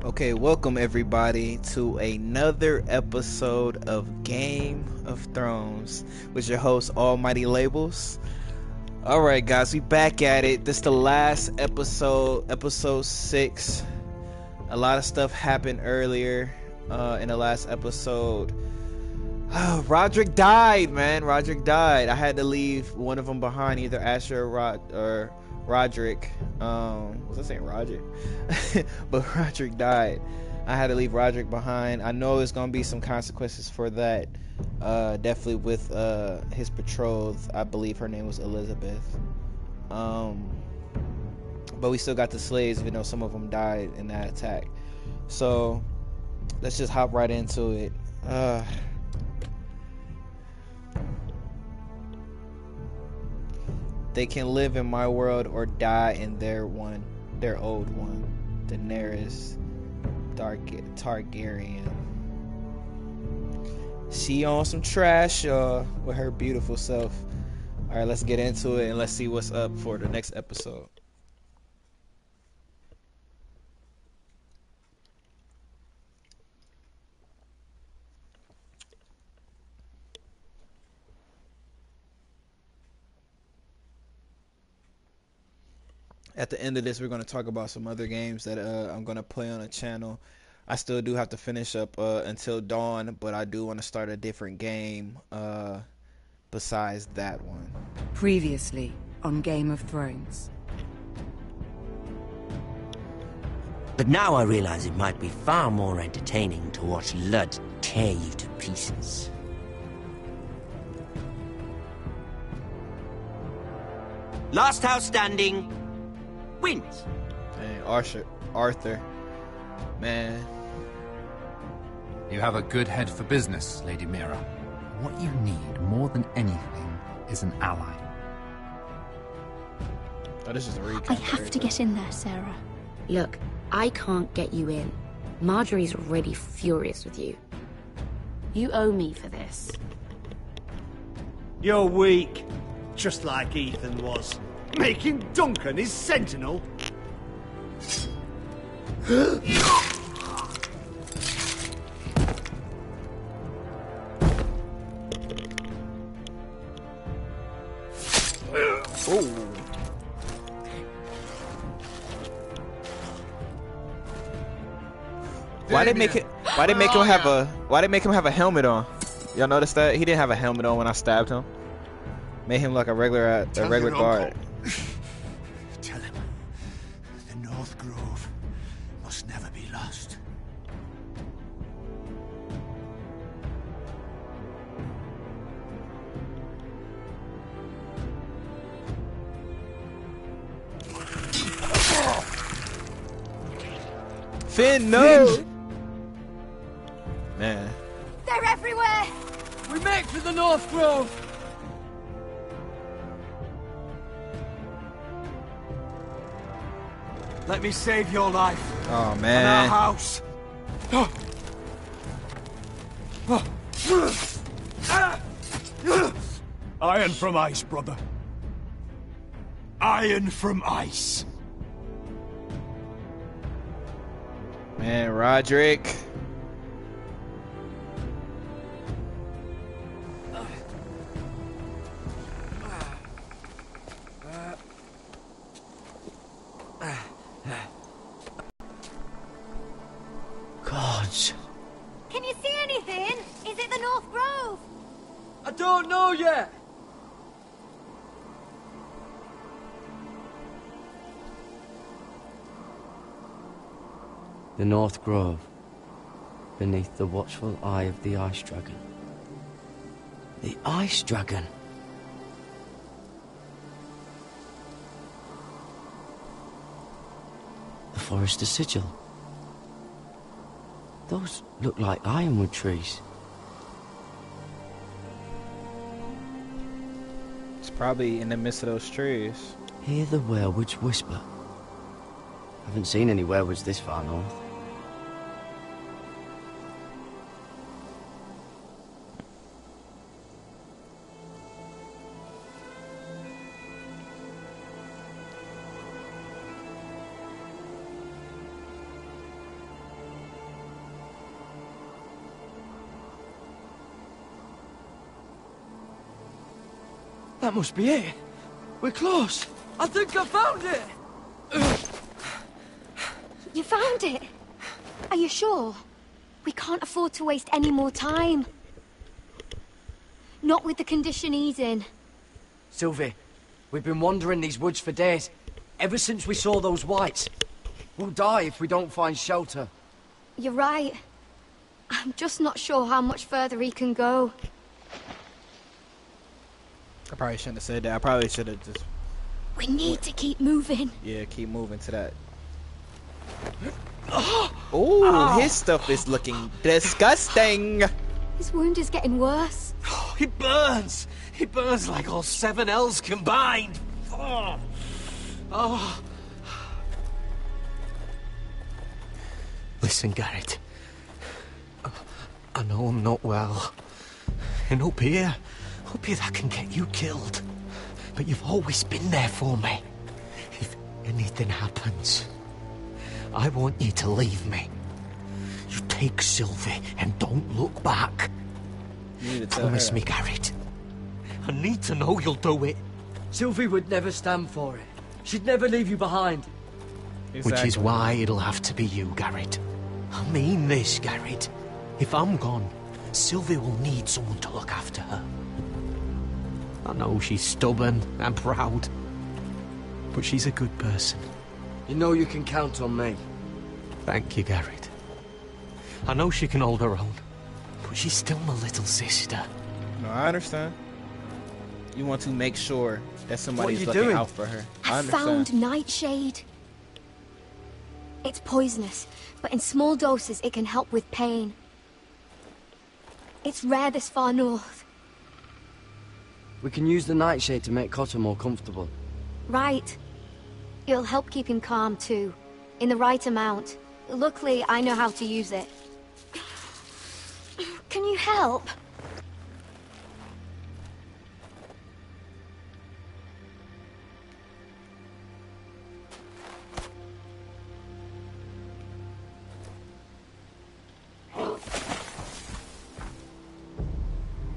Okay, welcome everybody to another episode of Game of Thrones with your host ALMIGHTYLABELS. Alright guys, we back at it. This is the last episode, episode 6. A lot of stuff happened earlier in the last episode. Roderick died, man. Roderick died. I had to leave one of them behind, either Asher or Roderick. Was I saying Roderick? But Roderick died. I had to leave Roderick behind. I know there's gonna be some consequences for that. Definitely with his betrothed. I believe her name was Elizabeth. But we still got the slaves, even though some of them died in that attack. So let's just hop right into it. They can live in my world or die in their old one. Daenerys Targaryen. She on some trash, with her beautiful self. All right, let's get into it and let's see what's up for the next episode. At the end of this, we're going to talk about some other games that I'm going to play on the channel. I still do have to finish up Until Dawn, but I do want to start a different game besides that one. Previously on Game of Thrones. But now I realize it might be far more entertaining to watch Ludd tear you to pieces. Last house standing wins. Dang, Arthur, man. You have a good head for business, Lady Mira. What you need more than anything is an ally. Oh, this is a recap. I have to get in there, Sarah. Look, I can't get you in. Marjorie's already furious with you. You owe me for this. You're weak, just like Ethan was. Making Duncan his sentinel. Why they make him have a helmet on? Y'all notice that he didn't have a helmet on when I stabbed him. Made him like a regular guard. Tell him the North Grove must never be lost. Finn, no! Man. They're everywhere! We make for the North Grove! Let me save your life. Oh And our man. house. Iron from ice, brother. Iron from ice. Man, Roderick. Gods. Can you see anything? Is it the North Grove? I don't know yet. The North Grove, beneath the watchful eye of the Ice Dragon. The Ice Dragon. The Forester Sigil. Those look like ironwood trees. It's probably in the midst of those trees. Hear the werewolves whisper. Haven't seen any werewolves this far north. That must be it. We're close. I think I found it! You found it? Are you sure? We can't afford to waste any more time. Not with the condition he's in. Sylvie, we've been wandering these woods for days. Ever since we saw those whites. We'll die if we don't find shelter. You're right. I'm just not sure how much further he can go. I probably shouldn't have said that. I probably should have just... We need to keep moving. Yeah, keep moving to that. Oh, his stuff is looking disgusting. His wound is getting worse. Oh, he burns! He burns like all 7 elves combined! Oh. Oh. Listen, Garrett. I know I'm not well. And up here that can get you killed. But you've always been there for me. If anything happens, I want you to leave me. You take Sylvie and don't look back. You need to tell Promise her. me, Garrett. I need to know you'll do it. Sylvie would never stand for it. She'd never leave you behind. Exactly. Which is why it'll have to be you, Garrett. I mean this, Garrett. If I'm gone, Sylvie will need someone to look after her. I know she's stubborn and proud, but she's a good person. You know you can count on me. Thank you, Garrett. I know she can hold her own, but she's still my little sister. No, I understand. You want to make sure that somebody's you looking doing? out for her. I I found understand. nightshade. It's poisonous, but in small doses it can help with pain. It's rare this far north. We can use the nightshade to make Cotter more comfortable. Right. It'll help keep him calm too, in the right amount. Luckily, I know how to use it. Can you help?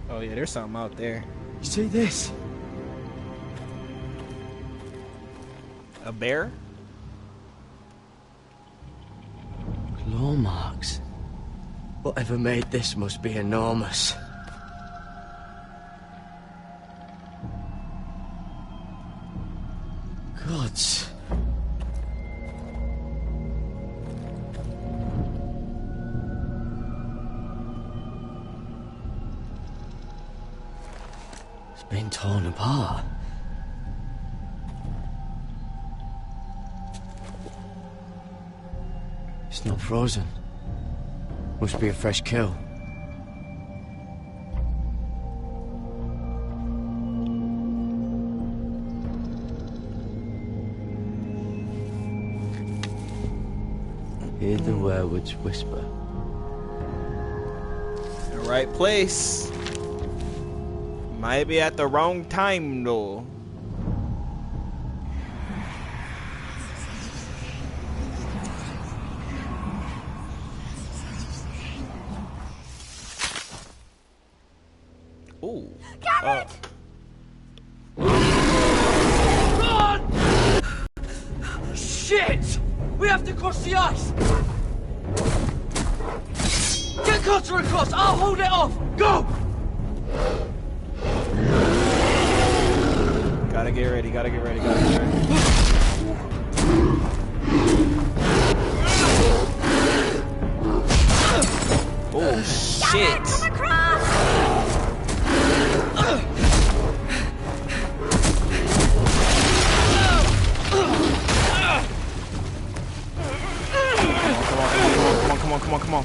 Oh yeah, there's something out there. You see this? A bear? Claw marks. Whatever made this must be enormous. Gods. It's been torn apart. It's not frozen. Must be a fresh kill. Hear the werewolves whisper. The right place. Might be at the wrong time though. Ooh. Garrett! Shit! We have to cross the ice! Get Cotter across! I'll hold it off! Go! Gotta get ready, gotta get ready, gotta get ready. Oh shit! Come across! Come on, come on.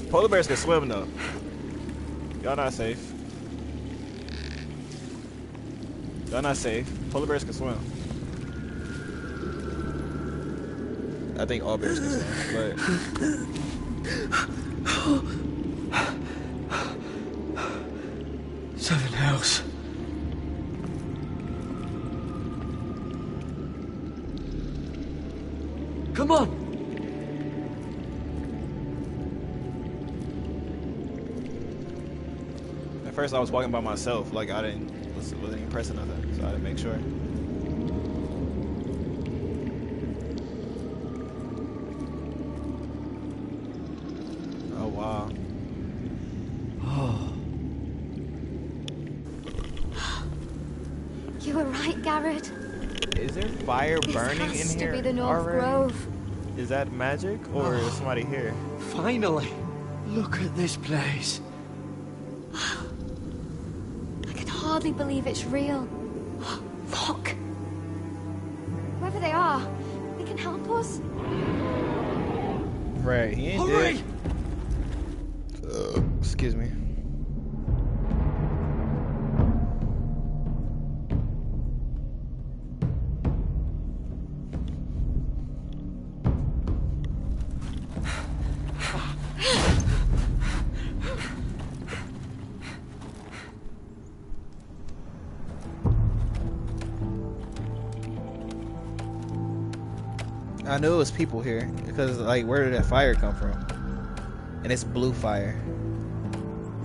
Polar bears can swim though. Y'all not safe. Y'all not safe. Polar bears can swim. I think all bears can swim, Seven hells. Come on! At first I was walking by myself, like I wasn't even pressing nothing, so I had to make sure. Oh wow. You were right, Garrett. Is there fire burning in This has here to be the North already? Grove. Is that magic or is somebody here? Finally! Look at this place. I can hardly believe it's real. Look! Whoever they are, they can help us. Right, he ain't Hurry! dead. Excuse me. I knew it was people here because, like, where did that fire come from? And it's blue fire.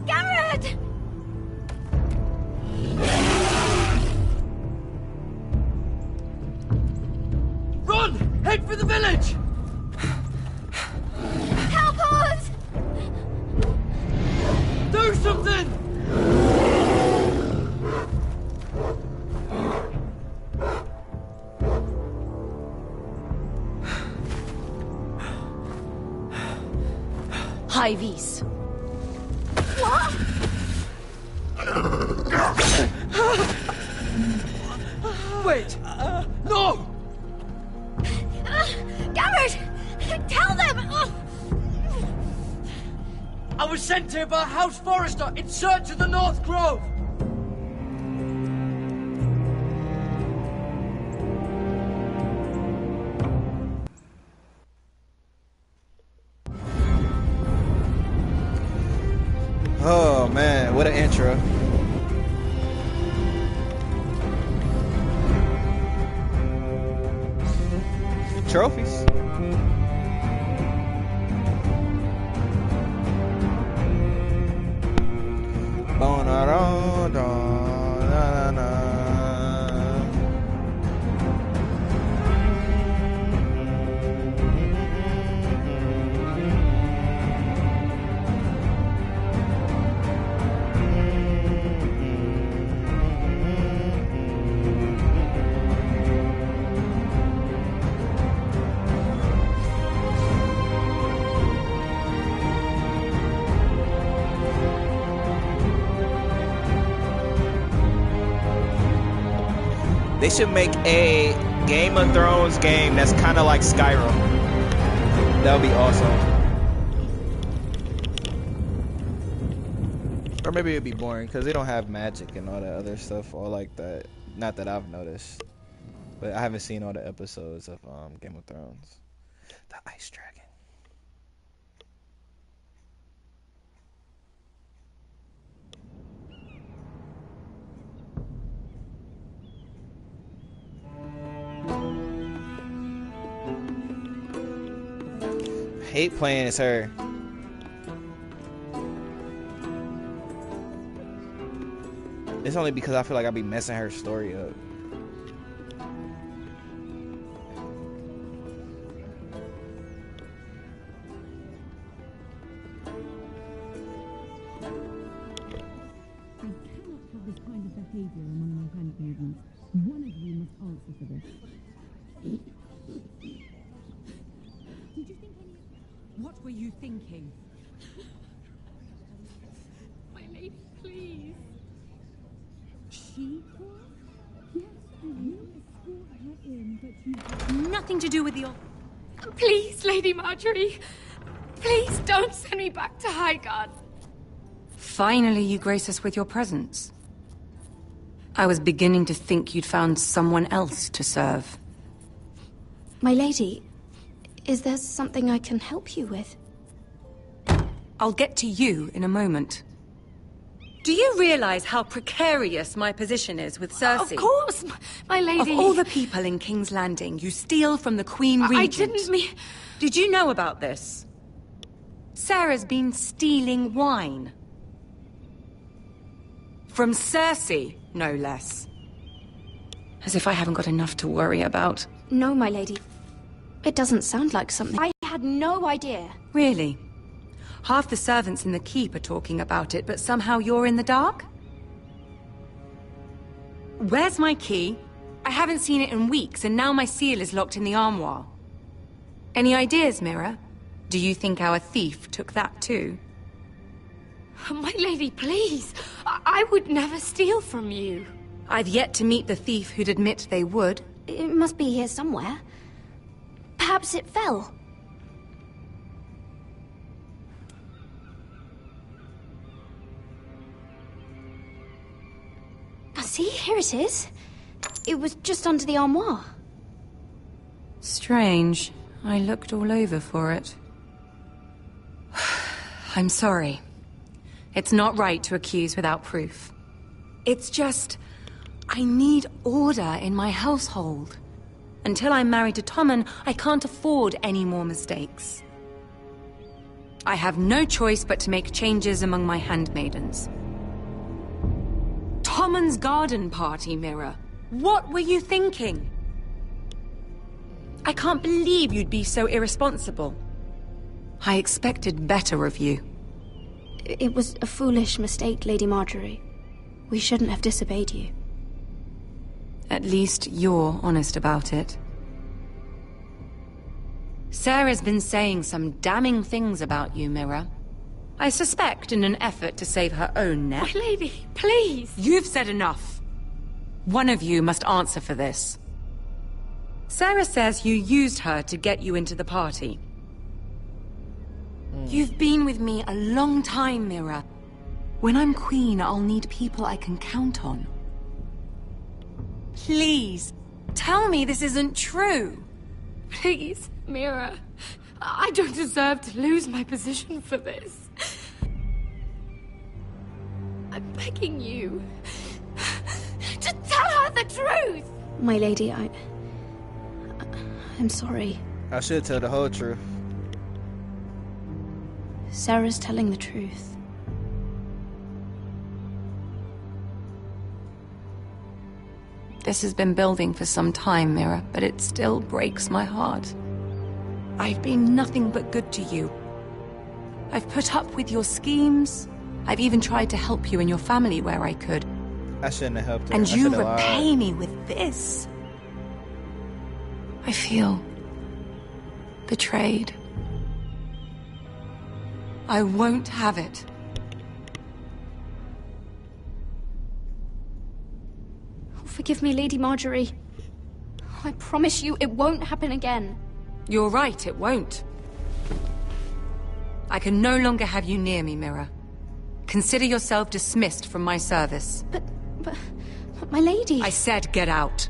Garrett! Run! Head for the village! Help us! Do something! High vis. What? Wait! No! Garrett! Tell them! I was sent here by a house forester in search of the North Grove! Oh man, what an intro. Trophies. They should make a Game of Thrones game that's kind of like Skyrim. That would be awesome. Or maybe it'd be boring because they don't have magic and all that other stuff all like that. Not that I've noticed. But I haven't seen all the episodes of Game of Thrones. The Ice Dragon. Hate playing as her. It's only because I feel like I be messing her story up. What were you thinking? My lady, please. She was? Yes, you escort her in, but you have nothing to do with the... Please, Lady Marjorie. Please don't send me back to Highgarden. Finally, you grace us with your presence. I was beginning to think you'd found someone else to serve. My lady, is there something I can help you with? I'll get to you in a moment. Do you realize how precarious my position is with Cersei? Of course, my lady. Of all the people in King's Landing, you steal from the Queen Regent. I didn't mean... Did you know about this? Sarah's been stealing wine. From Cersei, no less. As if I haven't got enough to worry about. No, my lady. It doesn't sound like something... I had no idea. Really? Half the servants in the keep are talking about it, but somehow you're in the dark? Where's my key? I haven't seen it in weeks, and now my seal is locked in the armoire. Any ideas, Mira? Do you think our thief took that too? My lady, please. I would never steal from you. I've yet to meet the thief who'd admit they would. It must be here somewhere. Perhaps it fell. See, here it is. It was just under the armoire. Strange. I looked all over for it. I'm sorry. It's not right to accuse without proof. It's just... I need order in my household. Until I'm married to Tommen, I can't afford any more mistakes. I have no choice but to make changes among my handmaidens. Tommen's garden party, Mira. What were you thinking? I can't believe you'd be so irresponsible. I expected better of you. It was a foolish mistake, Lady Marjorie. We shouldn't have disobeyed you. At least you're honest about it. Sarah's been saying some damning things about you, Mira. I suspect in an effort to save her own neck. My lady, please! You've said enough. One of you must answer for this. Sarah says you used her to get you into the party. You've been with me a long time, Mira. When I'm queen, I'll need people I can count on. Please, tell me this isn't true. Please, Mira. I don't deserve to lose my position for this. I'm begging you to tell her the truth. My lady, I'm sorry. I should tell the whole truth. Sarah's telling the truth. This has been building for some time, Mira, but it still breaks my heart. I've been nothing but good to you. I've put up with your schemes. I've even tried to help you and your family where I could. I shouldn't have helped her. And you repay me with this. I feel betrayed. I won't have it. Forgive me, Lady Marjorie. I promise you it won't happen again. You're right, it won't. I can no longer have you near me, Mira. Consider yourself dismissed from my service. But my lady... I said get out.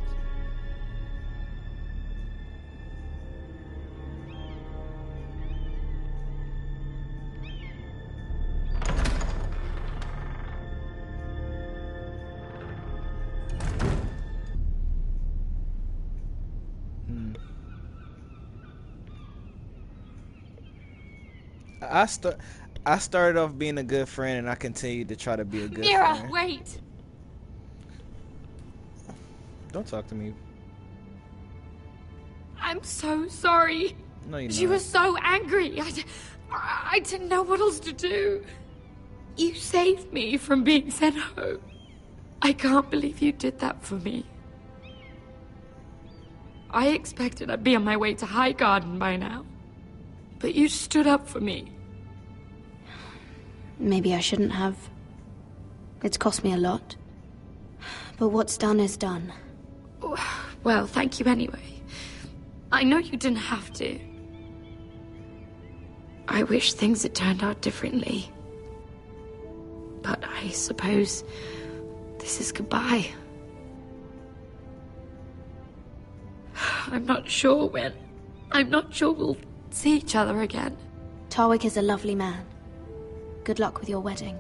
I started off being a good friend, and I continued to try to be a good Mira, friend. wait. Don't talk to me. I'm so sorry. No, you're She not. was so angry. I didn't know what else to do. You saved me from being sent home. I can't believe you did that for me. I expected I'd be on my way to Highgarden by now. But you stood up for me. Maybe I shouldn't have. It's cost me a lot. But what's done is done. Well, thank you anyway. I know you didn't have to. I wish things had turned out differently. But I suppose this is goodbye. I'm not sure when. I'm not sure we'll see each other again. Tarwick is a lovely man. Good luck with your wedding.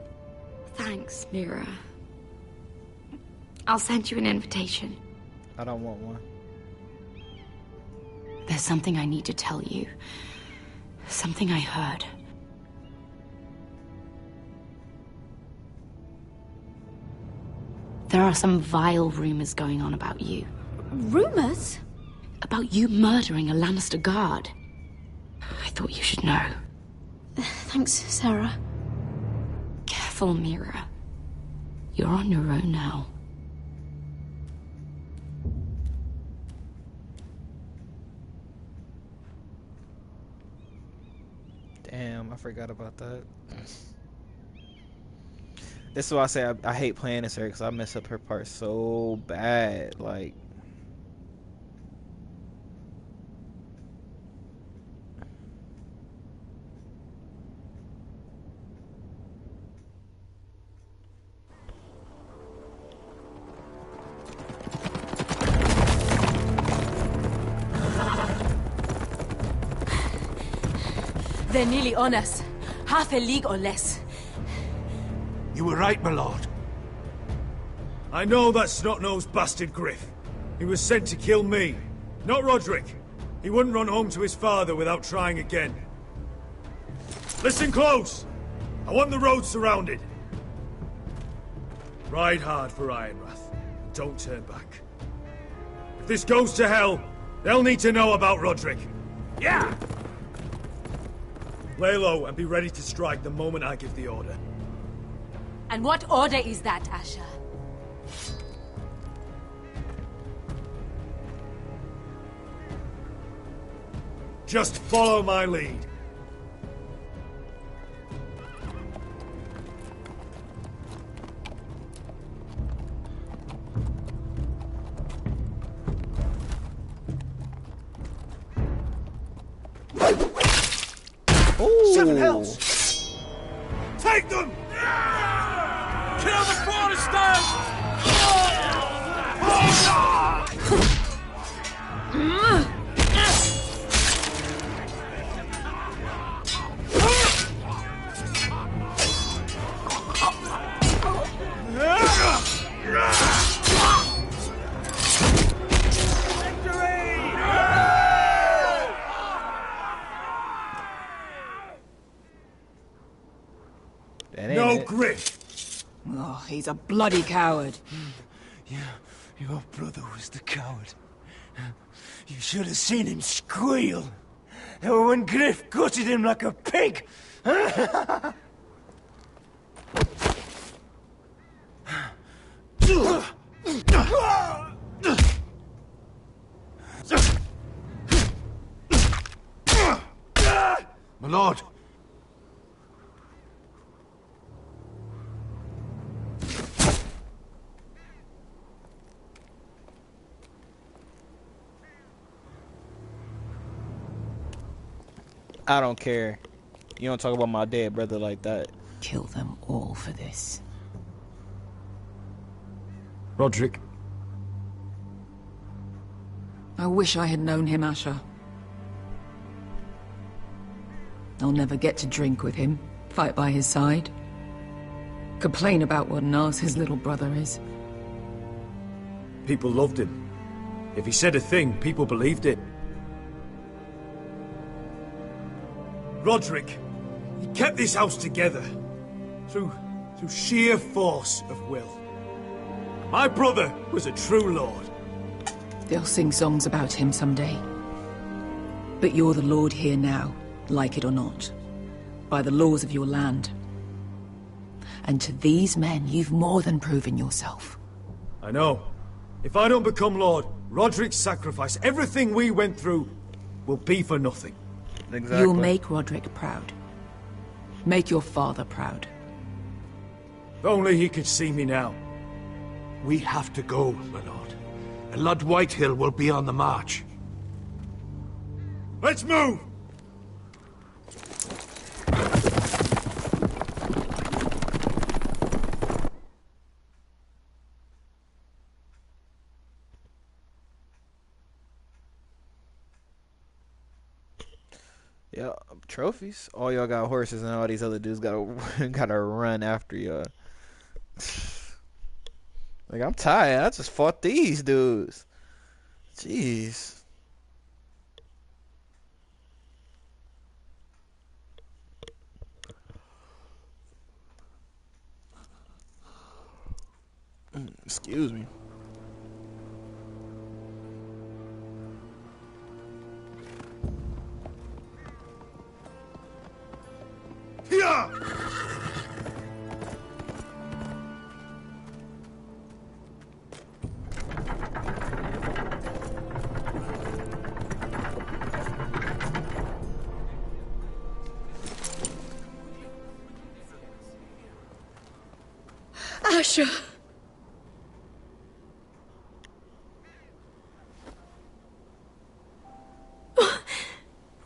Thanks, Mira. I'll send you an invitation. I don't want one. There's something I need to tell you. Something I heard. There are some vile rumors going on about you. Rumors? About you murdering a Lannister guard. I thought you should know. Thanks, Sarah. Careful, Mira. You're on your own now. Damn, I forgot about that. This is why I say I hate playing this, because I mess up her part so bad. Like, They're nearly on us. Half a league or less. You were right, my lord. I know that snot-nosed bastard Griff. He was sent to kill me, not Roderick. He wouldn't run home to his father without trying again. Listen close! I want the road surrounded. Ride hard for Ironrath. Don't turn back. If this goes to hell, they'll need to know about Roderick. Yeah! Lay low and be ready to strike the moment I give the order. And what order is that, Asher? Just follow my lead. ooh. 7 hells! Take them! Kill the Foresters! No Griff! Oh, he's a bloody coward. Yeah, your brother was the coward. You should have seen him squeal. When Griff gutted him like a pig. My lord. I don't care. You don't talk about my dead brother like that. Kill them all for this. Roderick. I wish I had known him, Asher. I'll never get to drink with him, fight by his side, complain about what an arse his little brother is. People loved him. If he said a thing, people believed it. Roderick, he kept this house together through sheer force of will. My brother was a true lord. They'll sing songs about him someday. But you're the lord here now, like it or not, by the laws of your land. And to these men, you've more than proven yourself. I know. If I don't become lord, Roderick's sacrifice, everything we went through, will be for nothing. Exactly. You'll make Roderick proud. Make your father proud. If only he could see me now. We have to go, my lord. And Lord Whitehill will be on the march. Let's move! Yeah, trophies. All y'all got horses, and all these other dudes gotta run after y'all. Like, I'm tired. I just fought these dudes. Jeez. Excuse me. Yeah! Asher!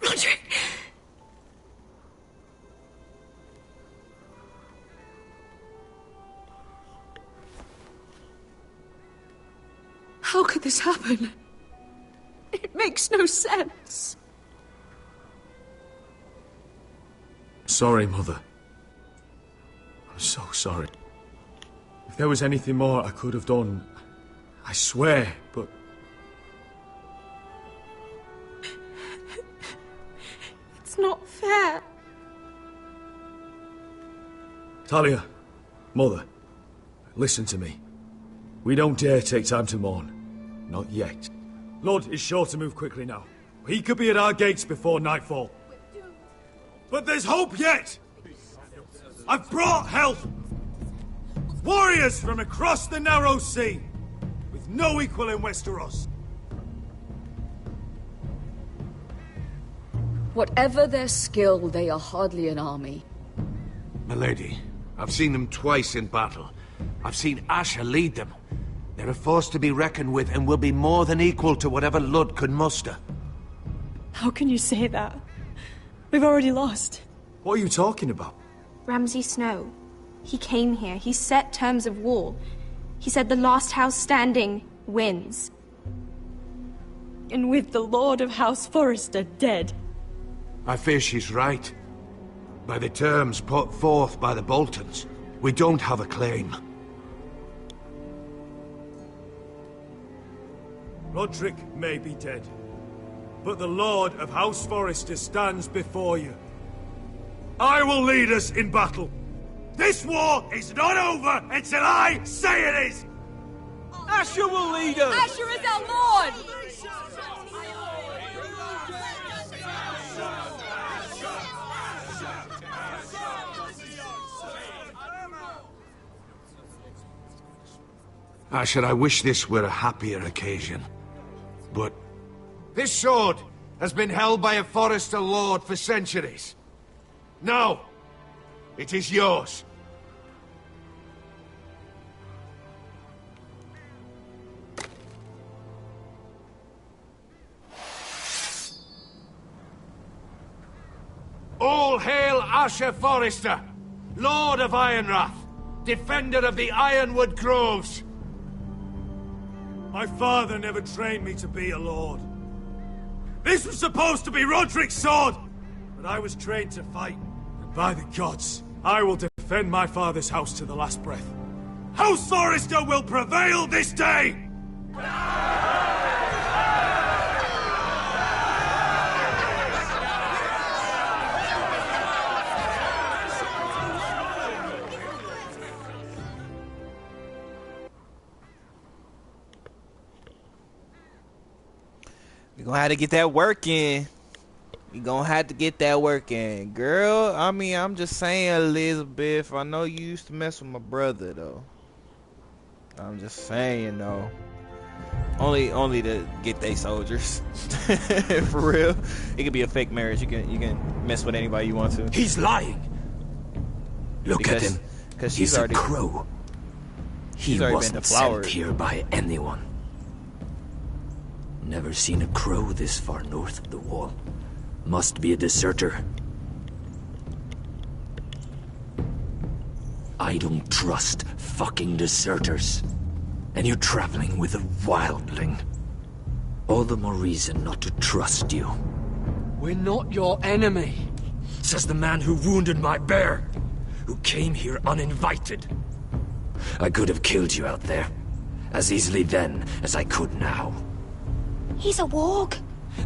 Roderick! How could this happen? It makes no sense. Sorry, Mother. I'm so sorry. If there was anything more I could have done, I swear, but... It's not fair. Talia, Mother, listen to me. We don't dare take time to mourn. Not yet. Lord is sure to move quickly now. He could be at our gates before nightfall. But there's hope yet! I've brought help! Warriors from across the narrow sea, with no equal in Westeros. Whatever their skill, they are hardly an army. Milady, I've seen them twice in battle. I've seen Asher lead them. They're a force to be reckoned with and will be more than equal to whatever Lud could muster. How can you say that? We've already lost. What are you talking about? Ramsay Snow. He came here. He set terms of war. He said the last house standing wins. And with the Lord of House Forrester dead. I fear she's right. By the terms put forth by the Boltons, we don't have a claim. Roderick may be dead, but the Lord of House Forrester stands before you. I will lead us in battle. This war is not over until I say it is! Asher will lead us! Asher is our lord! Asher, I wish this were a happier occasion. But this sword has been held by a Forrester lord for centuries. Now, it is yours. All hail Asher Forrester, Lord of Ironrath, defender of the Ironwood Groves. My father never trained me to be a lord. This was supposed to be Roderick's sword, but I was trained to fight. And by the gods, I will defend my father's house to the last breath. House Forrester will prevail this day! We gonna have to get that work in. We gonna have to get that work in. Girl, I mean, I'm just saying, Elizabeth. I know you used to mess with my brother, though. I'm just saying, though. Only to get they soldiers. For real. It could be a fake marriage. You can mess with anybody you want to. He's lying. Look at him. Because He's a crow. He wasn't sent here by anyone. Never seen a crow this far north of the wall. Must be a deserter. I don't trust fucking deserters. And you're traveling with a wildling. All the more reason not to trust you. We're not your enemy. Says the man who wounded my bear. Who came here uninvited. I could have killed you out there. As easily then as I could now. He's a warg.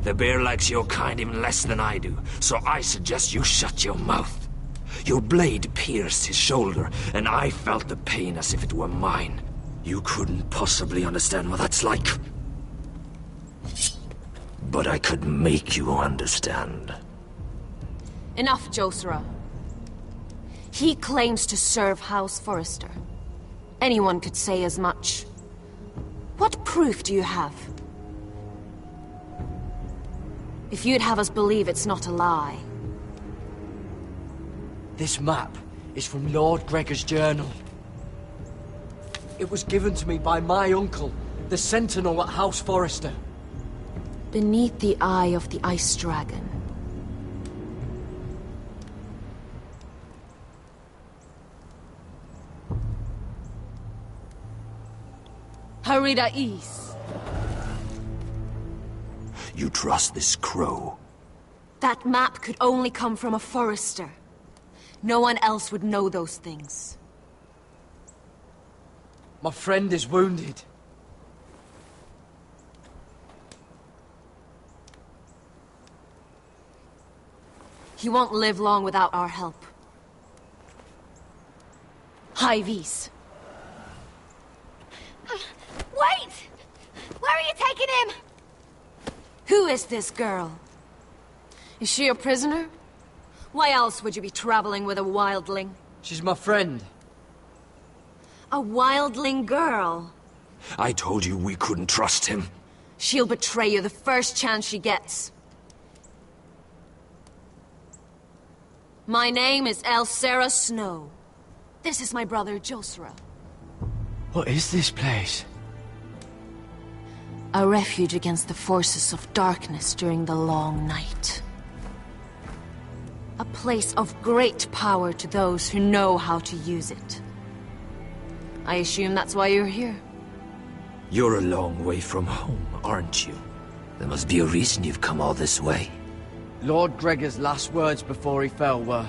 The bear likes your kind even less than I do, so I suggest you shut your mouth. Your blade pierced his shoulder, and I felt the pain as if it were mine. You couldn't possibly understand what that's like. But I could make you understand. Enough, Josera. He claims to serve House Forrester. Anyone could say as much. What proof do you have? If you'd have us believe it's not a lie. This map is from Lord Gregor's journal. It was given to me by my uncle, the Sentinel at House Forrester. Beneath the eye of the Ice Dragon. Harida'is. You trust this crow? That map could only come from a Forrester. No one else would know those things. My friend is wounded. He won't live long without our help. Hyvis. Wait! Where are you taking him? Who is this girl? Is she a prisoner? Why else would you be traveling with a wildling? She's my friend. A wildling girl? I told you we couldn't trust him. She'll betray you the first chance she gets. My name is Elsera Snow. This is my brother, Josera. What is this place? A refuge against the forces of darkness during the long night. A place of great power to those who know how to use it. I assume that's why you're here. You're a long way from home, aren't you? There must be a reason you've come all this way. Lord Gregor's last words before he fell were,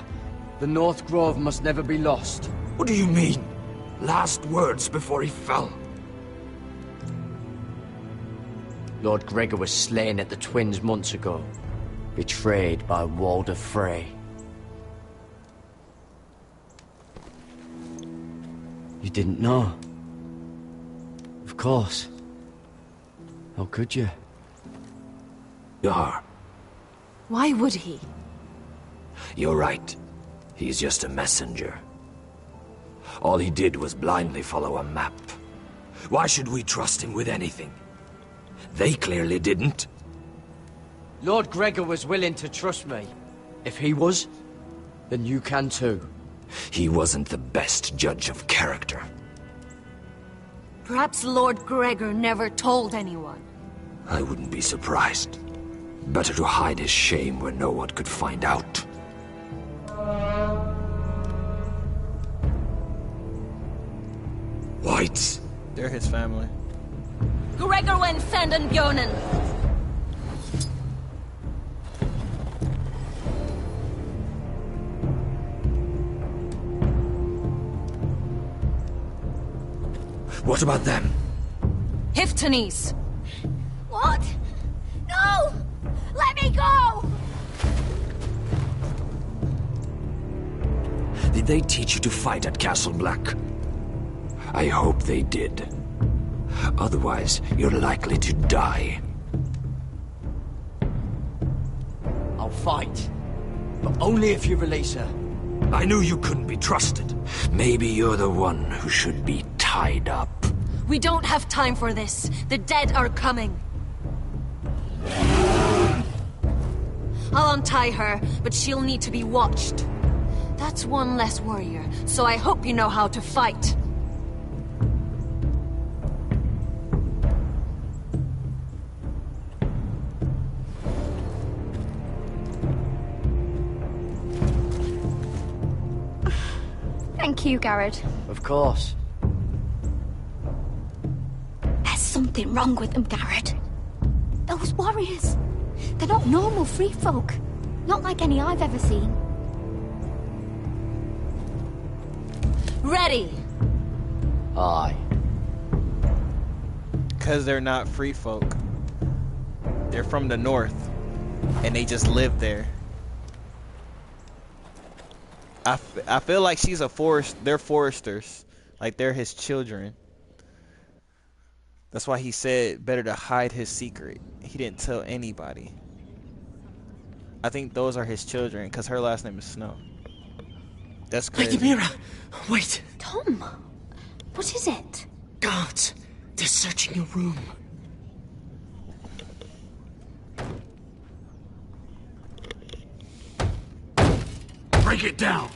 "The North Grove must never be lost." What do you mean? Last words before he fell? Lord Gregor was slain at the Twins months ago, betrayed by Walder Frey. You didn't know? Of course. How could you? Yar. Why would he? You're right. He's just a messenger. All he did was blindly follow a map. Why should we trust him with anything? They clearly didn't. Lord Gregor was willing to trust me. If he was, then you can too. He wasn't the best judge of character. Perhaps Lord Gregor never told anyone. I wouldn't be surprised. Better to hide his shame where no one could find out. Whites. They're his family. Gregor went Sanden Bjonen. What about them? Hiftanis. What? No! Let me go! Did they teach you to fight at Castle Black? I hope they did. Otherwise, you're likely to die. I'll fight. But only if you release her. I knew you couldn't be trusted. Maybe you're the one who should be tied up. We don't have time for this. The dead are coming. I'll untie her, but she'll need to be watched. That's one less warrior, so I hope you know how to fight. Thank you, Garrett. Of course. There's something wrong with them, Garrett. Those warriors. They're not normal free folk. Not like any I've ever seen. Ready! Why? Because they're not free folk. They're from the north, and they just live there. I feel like she's a forest. They're foresters, like they're his children. That's why he said better to hide his secret. He didn't tell anybody. I think those are his children, because her last name is Snow. That's crazy. Lady Mira, wait. Tom, what is it? Guards, they're searching your room. Break it down!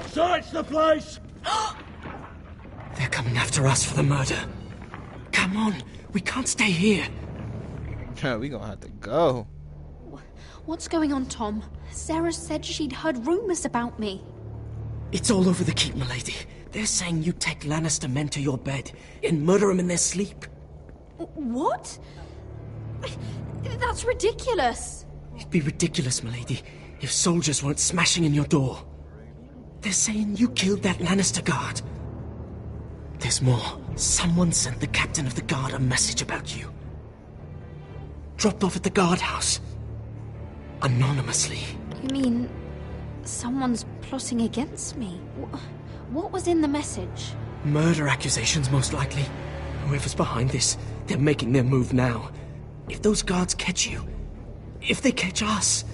Search the place! They're coming after us for the murder. Come on, we can't stay here. We gonna have to go. What's going on, Tom? Sarah said she'd heard rumors about me. It's all over the keep, milady. They're saying you take Lannister men to your bed and murder them in their sleep. What? That's ridiculous. It'd be ridiculous, milady, if soldiers weren't smashing in your door. They're saying you killed that Lannister guard. There's more. Someone sent the captain of the guard a message about you. Dropped off at the guardhouse. Anonymously. You mean someone's plotting against me? What was in the message? Murder accusations, most likely. Whoever's behind this, they're making their move now. If those guards catch you, if they catch us,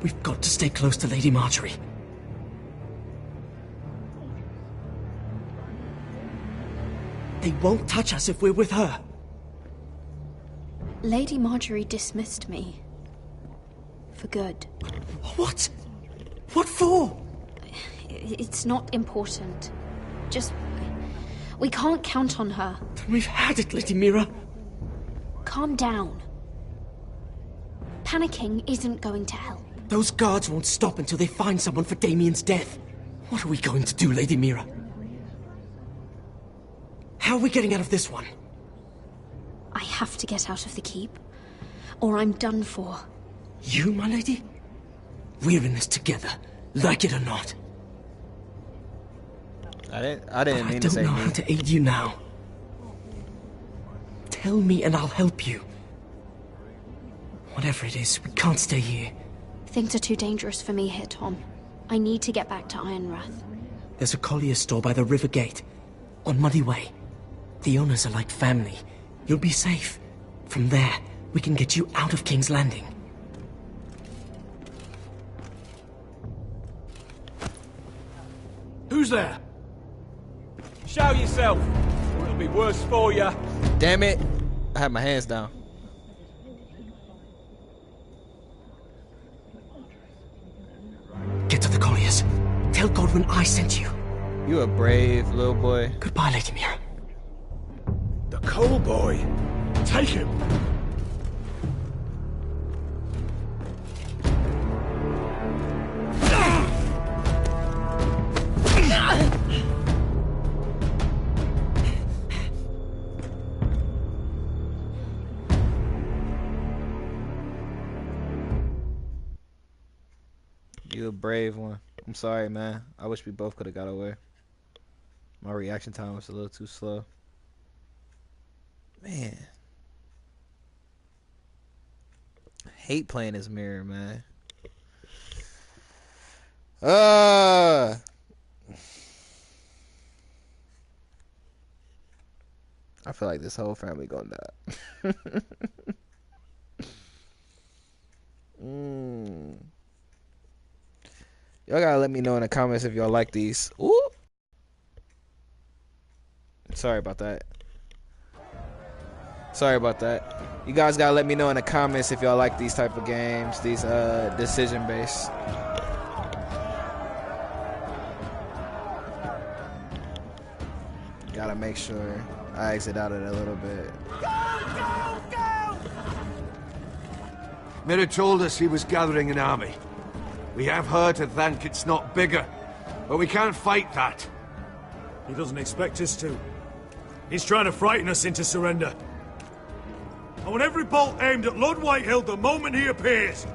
we've got to stay close to Lady Marjorie. They won't touch us if we're with her. Lady Marjorie dismissed me. For good. What? What for? It's not important. Just... we can't count on her. Then we've had it, Lady Mira. Calm down. Panicking isn't going to help. Those guards won't stop until they find someone for Damien's death. What are we going to do, Lady Mira? How are we getting out of this one? I have to get out of the keep, or I'm done for. You, my lady? We're in this together, like it or not. I didn't mean to say I don't know how to aid you now. Tell me and I'll help you. Whatever it is, we can't stay here. Things are too dangerous for me here, Tom. I need to get back to Ironrath. There's a collier's store by the river gate, on Muddy Way. The owners are like family. You'll be safe. From there, we can get you out of King's Landing. Who's there? Show yourself, or it'll be worse for you. Damn it. I had my hands down. Get to the colliers. Tell Godwin I sent you. You a brave little boy. Goodbye, Lady Mira. The coal boy. Take him. You a brave one. I'm sorry, man. I wish we both could have got away. My reaction time was a little too slow. Man. I hate playing as mirror, man. I feel like this whole family gonna die. Y'all gotta let me know in the comments if y'all like these. Ooh. Sorry about that. Sorry about that. You guys gotta let me know in the comments if y'all like these type of games, these decision based. Gotta make sure I exit out of it a little bit. Go! Mira told us he was gathering an army. We have her to thank it's not bigger, but we can't fight that. He doesn't expect us to. He's trying to frighten us into surrender. I want every bolt aimed at Lord Whitehill the moment he appears.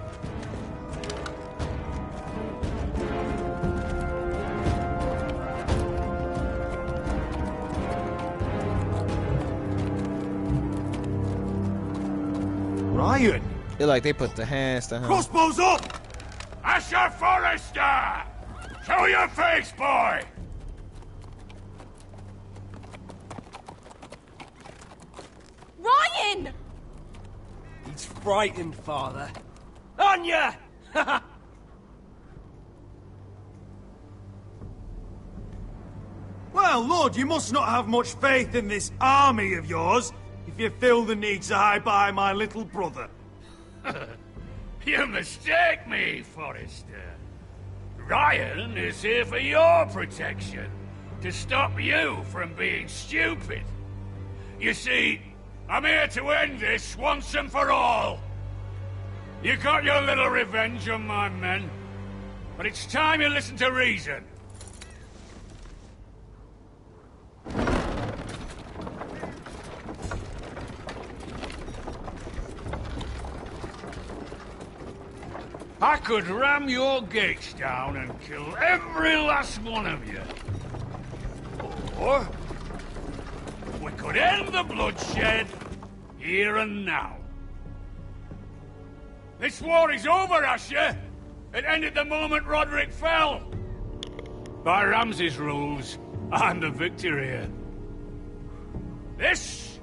Ryan! They're like they put the hands to him. Crossbows up! Asher Forrester! Show your face, boy! Ryan! He's frightened, Father. On ya! Well, Lord, you must not have much faith in this army of yours, if you feel the need to hide behind my little brother. You mistake me, Forrester. Ryan is here for your protection, to stop you from being stupid. You see, I'm here to end this once and for all. You got your little revenge on my men, but it's time you listen to reason. I could ram your gates down and kill every last one of you. Or we could end the bloodshed here and now. This war is over, Asher. It ended the moment Roderick fell. By Ramsay's rules, I'm the victor here. This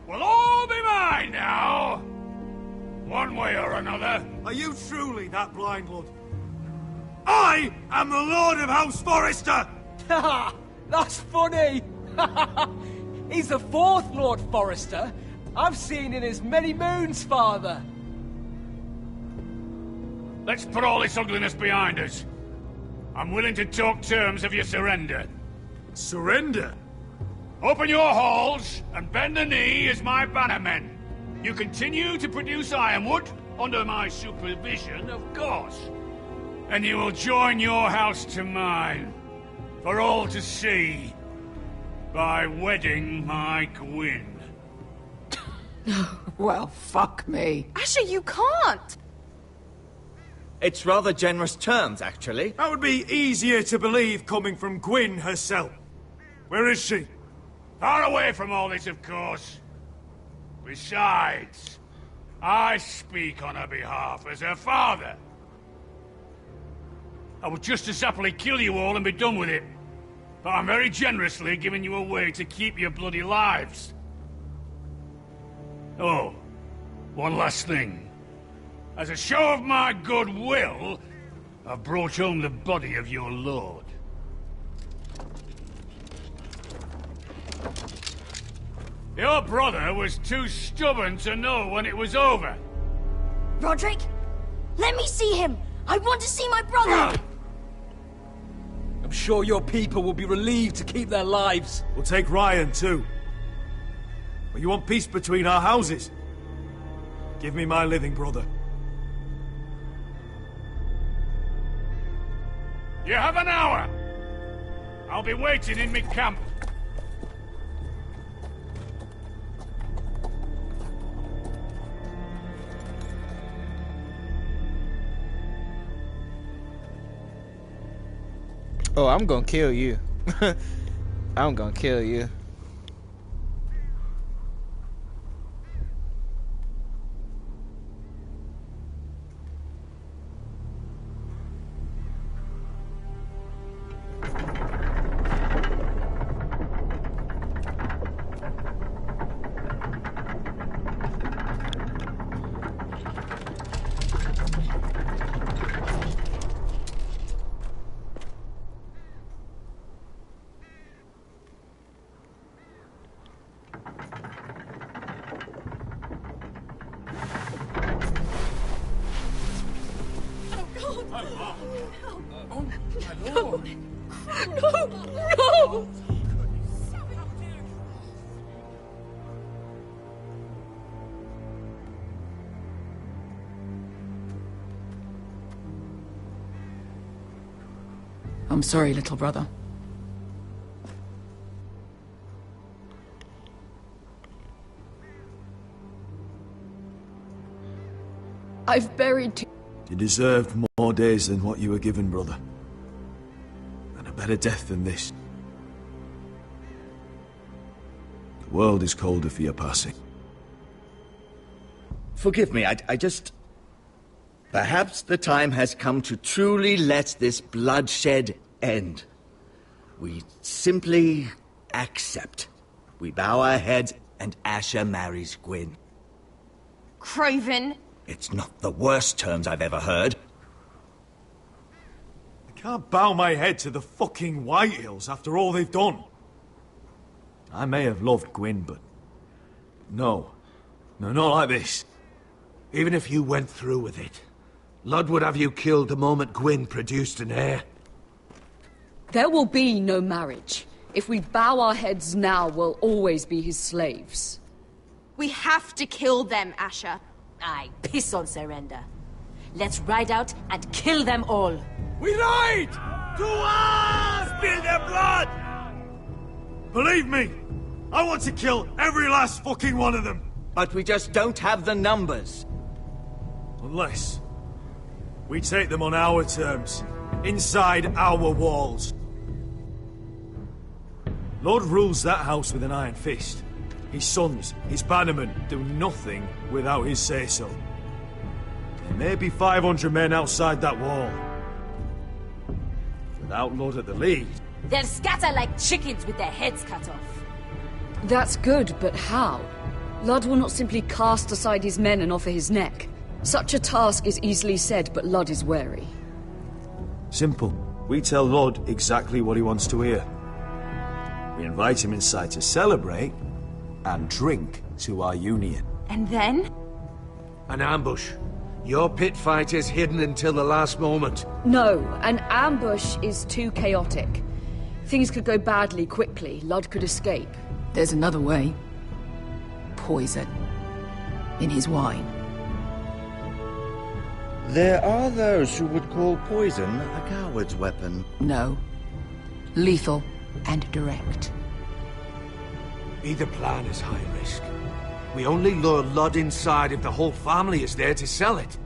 will all be mine now. One way or another. Are you truly that blind, Lord? I am the Lord of House Forrester! Ha! That's funny! He's the fourth Lord Forrester I've seen in as many moons, Father. Let's put all this ugliness behind us. I'm willing to talk terms of your surrender. Surrender? Open your halls and bend the knee as my bannermen. You continue to produce ironwood, under my supervision, of course. And you will join your house to mine, for all to see, by wedding my Gwyn. Well, fuck me. Asher, you can't! It's rather generous terms, actually. That would be easier to believe coming from Gwyn herself. Where is she? Far away from all this, of course. Besides, I speak on her behalf as her father. I would just as happily kill you all and be done with it. But I'm very generously giving you a way to keep your bloody lives. Oh, one last thing. As a show of my goodwill, I've brought home the body of your lord. Your brother was too stubborn to know when it was over. Roderick, let me see him! I want to see my brother! I'm sure your people will be relieved to keep their lives. We'll take Ryan, too. But you want peace between our houses? Give me my living brother. You have an hour. I'll be waiting in my camp. Oh, I'm gonna kill you. I'm gonna kill you. No! I'm sorry, little brother. I've buried You deserved more days than what you were given, brother. And a better death than this. The world is colder for your passing. Forgive me, I just... Perhaps the time has come to truly let this bloodshed end. We simply accept. We bow our heads and Asher marries Gwyn. Craven! It's not the worst terms I've ever heard. I can't bow my head to the fucking Whitehills after all they've done. I may have loved Gwyn, but... No, not like this. Even if you went through with it, Lud would have you killed the moment Gwyn produced an heir. There will be no marriage. If we bow our heads now, we'll always be his slaves. We have to kill them, Asher. Aye, piss on surrender. Let's ride out and kill them all. We ride! To us! Spill their blood! Believe me, I want to kill every last fucking one of them. But we just don't have the numbers. Unless we take them on our terms, inside our walls. Lord rules that house with an iron fist. His sons, his bannermen, do nothing without his say-so. There may be 500 men outside that wall. Without Lord at the lead... They'll scatter like chickens with their heads cut off. That's good, but how? Lud will not simply cast aside his men and offer his neck. Such a task is easily said, but Lud is wary. Simple. We tell Lord exactly what he wants to hear. We invite him inside to celebrate and drink to our union. And then? An ambush. Your pit fight is hidden until the last moment. No, an ambush is too chaotic. Things could go badly quickly. Lud could escape. There's another way. Poison. In his wine. There are those who would call poison a coward's weapon. No. Lethal and direct. Either plan is high risk. We only lure Lud inside if the whole family is there to sell it.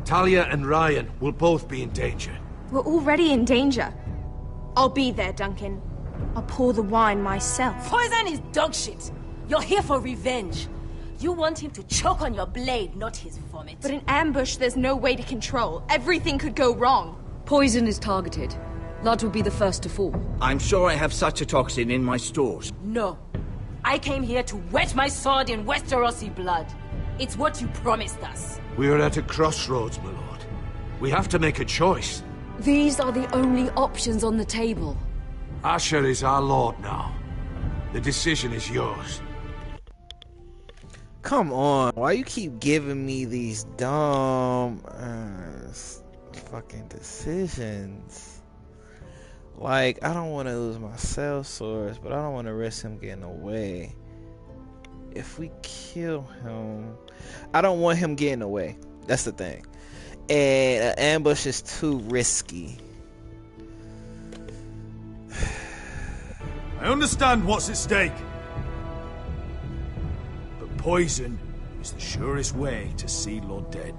Talia and Ryan will both be in danger. We're already in danger. I'll be there, Duncan. I'll pour the wine myself. Poison is dog shit. You're here for revenge. You want him to choke on your blade, not his vomit. But in ambush, there's no way to control. Everything could go wrong. Poison is targeted. Lud will be the first to fall. I'm sure I have such a toxin in my stores. No. I came here to wet my sword in Westerosi blood. It's what you promised us. We're at a crossroads, my lord. We have to make a choice. These are the only options on the table. Asher is our lord now. The decision is yours. Come on, why you keep giving me these dumb fucking decisions? Like, I don't want to lose my cell source, but I don't want to risk him getting away. If we kill him, I don't want him getting away. That's the thing. And an ambush is too risky. I understand what's at stake. But poison is the surest way to see Lord dead.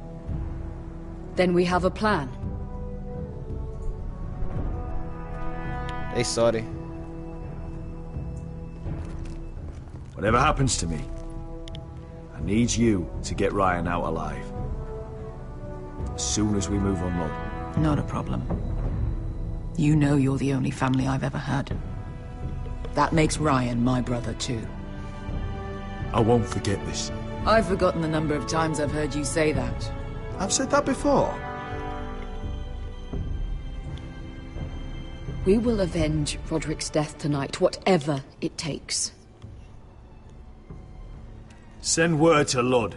Then we have a plan. Hey, Saudi. Whatever happens to me, I need you to get Ryan out alive. As soon as we move on Lord. Not a problem. You know you're the only family I've ever had. That makes Ryan my brother too. I won't forget this. I've forgotten the number of times I've heard you say that. I've said that before. We will avenge Roderick's death tonight, whatever it takes. Send word to Lud.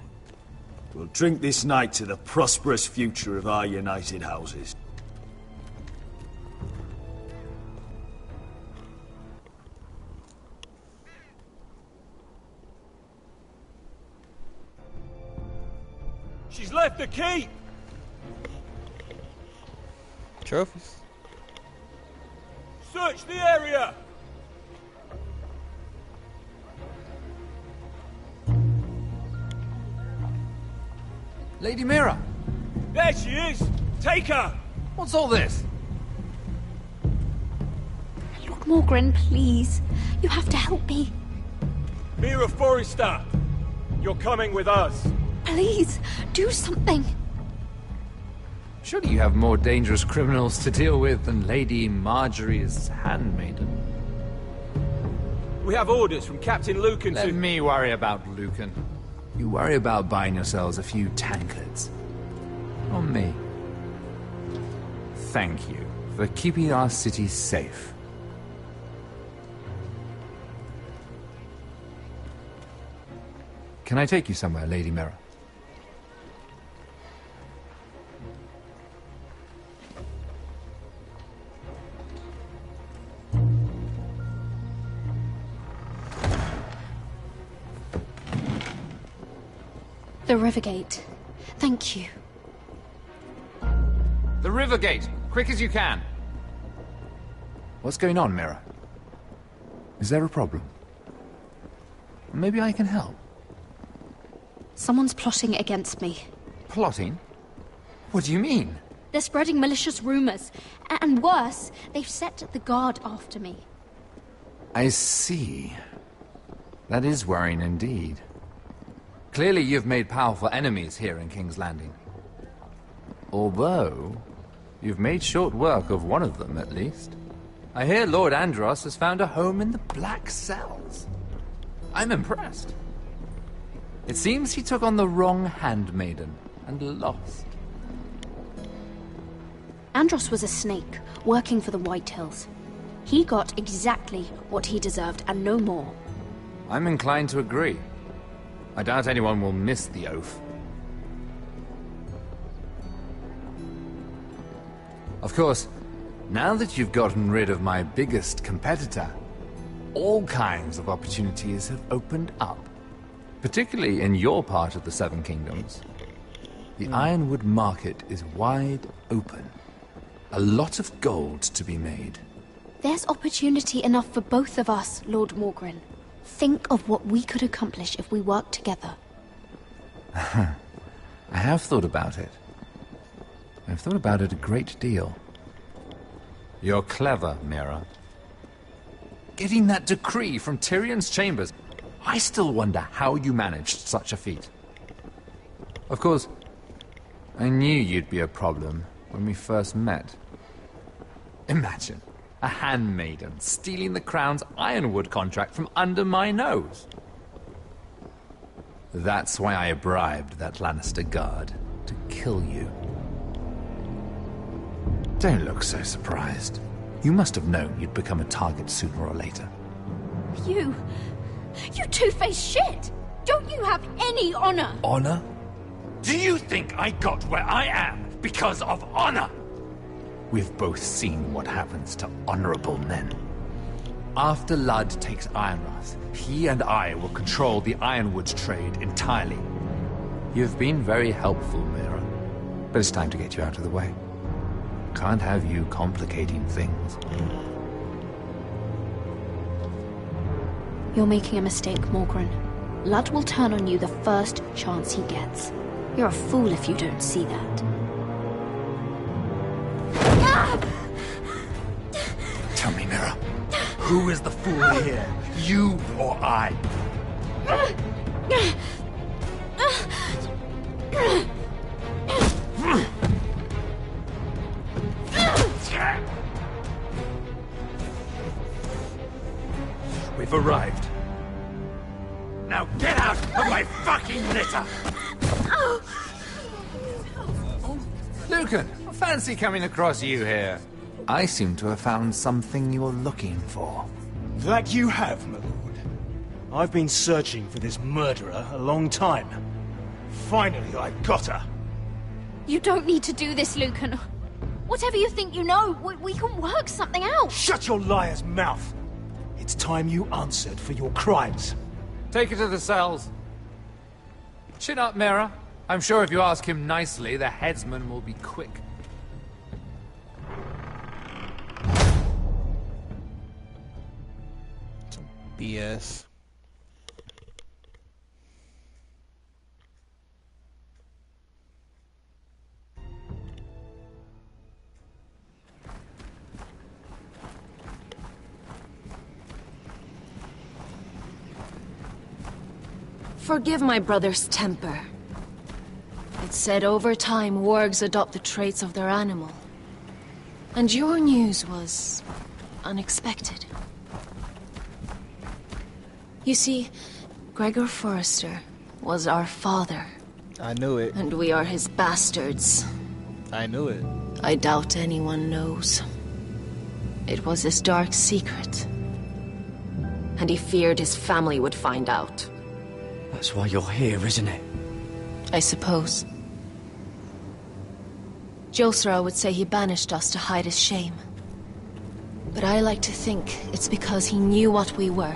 We'll drink this night to the prosperous future of our united houses. She's left the key! Trophies. Search the area! Lady Mira! There she is! Take her! What's all this? Look, Morgan, please. You have to help me. Mira Forrester! You're coming with us. Please, do something. Surely you have more dangerous criminals to deal with than Lady Marjorie's handmaiden. We have orders from Captain Lucan to... Let me worry about Lucan. You worry about buying yourselves a few tankards. On me. Thank you for keeping our city safe. Can I take you somewhere, Lady Mira? The Rivergate. Thank you. The Rivergate! Quick as you can! What's going on, Mira? Is there a problem? Maybe I can help. Someone's plotting against me. Plotting? What do you mean? They're spreading malicious rumors. And worse, they've set the guard after me. I see. That is worrying indeed. Clearly you've made powerful enemies here in King's Landing. Although, you've made short work of one of them, at least. I hear Lord Andros has found a home in the Black Cells. I'm impressed. It seems he took on the wrong handmaiden and lost. Andros was a snake, working for the White Hills. He got exactly what he deserved, and no more. I'm inclined to agree. I doubt anyone will miss the oath. Of course, now that you've gotten rid of my biggest competitor, all kinds of opportunities have opened up. Particularly in your part of the Seven Kingdoms. The Ironwood market is wide open. A lot of gold to be made. There's opportunity enough for both of us, Lord Morgren. Think of what we could accomplish if we worked together. I have thought about it. I've thought about it a great deal. You're clever, Mira. Getting that decree from Tyrion's chambers, I still wonder how you managed such a feat. Of course, I knew you'd be a problem when we first met. Imagine a handmaiden stealing the Crown's Ironwood contract from under my nose. That's why I bribed that Lannister guard to kill you. Don't look so surprised. You must have known you'd become a target sooner or later. You two-faced shit! Don't you have any honor? Honor? Do you think I got where I am because of honor? We've both seen what happens to honorable men. After Ludd takes Ironrath, he and I will control the Ironwood trade entirely. You've been very helpful, Mira, but it's time to get you out of the way. Can't have you complicating things. You're making a mistake, Morgren. Ludd will turn on you the first chance he gets. You're a fool if you don't see that. Tell me, Mira, who is the fool here? You or I? We've arrived. Now get out of my fucking litter! Lucan, fancy coming across you here. I seem to have found something you're looking for. That you have, my lord. I've been searching for this murderer a long time. Finally, I've got her. You don't need to do this, Lucan. Whatever you think you know, we can work something out. Shut your liar's mouth! It's time you answered for your crimes. Take her to the cells. Chin up, Mira. I'm sure if you ask him nicely, the headsman will be quick. Some BS. Forgive my brother's temper. said over time wargs adopt the traits of their animal. And your news was unexpected. You see, Gregor Forrester was our father. I knew it. And we are his bastards. I knew it. I doubt anyone knows. It was his dark secret. And he feared his family would find out. That's why you're here, isn't it? I suppose. Josra would say he banished us to hide his shame. But I like to think it's because he knew what we were.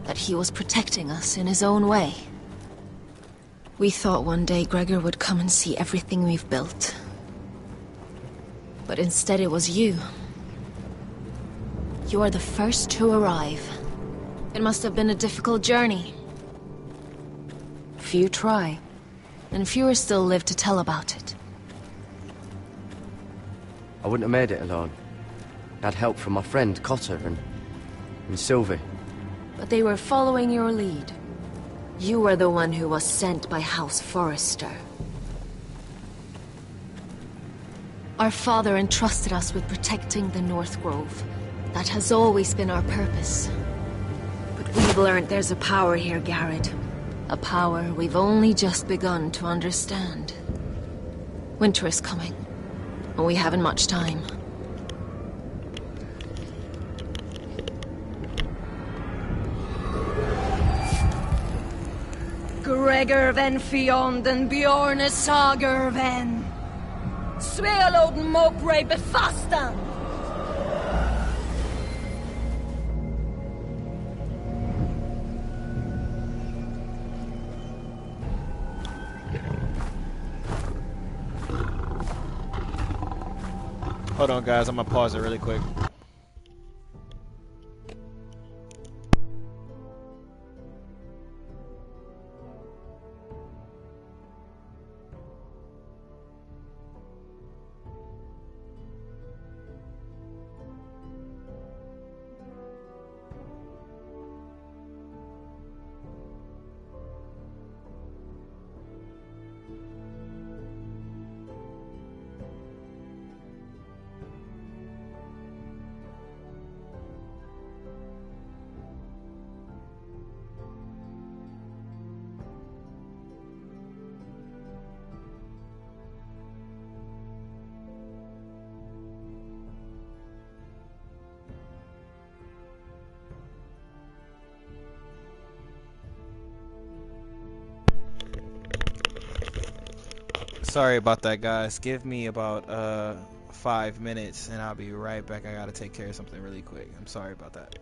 That he was protecting us in his own way. We thought one day Gregor would come and see everything we've built. But instead it was you. You are the first to arrive. It must have been a difficult journey. Few try, and fewer still live to tell about it. I wouldn't have made it alone. I had help from my friend Cotter and Sylvie. But they were following your lead. You were the one who was sent by House Forrester. Our father entrusted us with protecting the North Grove. That has always been our purpose. But we've learned there's a power here, Garrett. A power we've only just begun to understand. Winter is coming, and we haven't much time. Gregor ven Fionden Bjorne Sager ven. Svealoden Mopre befastan. Hold on, guys. I'm gonna pause it really quick. Sorry about that, guys. Give me about 5 minutes and I'll be right back. I gotta take care of something really quick. I'm sorry about that.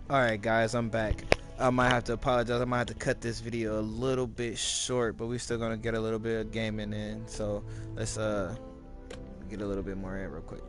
Alright guys, I'm back. I might have to apologize. I might have to cut this video a little bit short, but we're still gonna get a little bit of gaming in. So let's get a little bit more in real quick.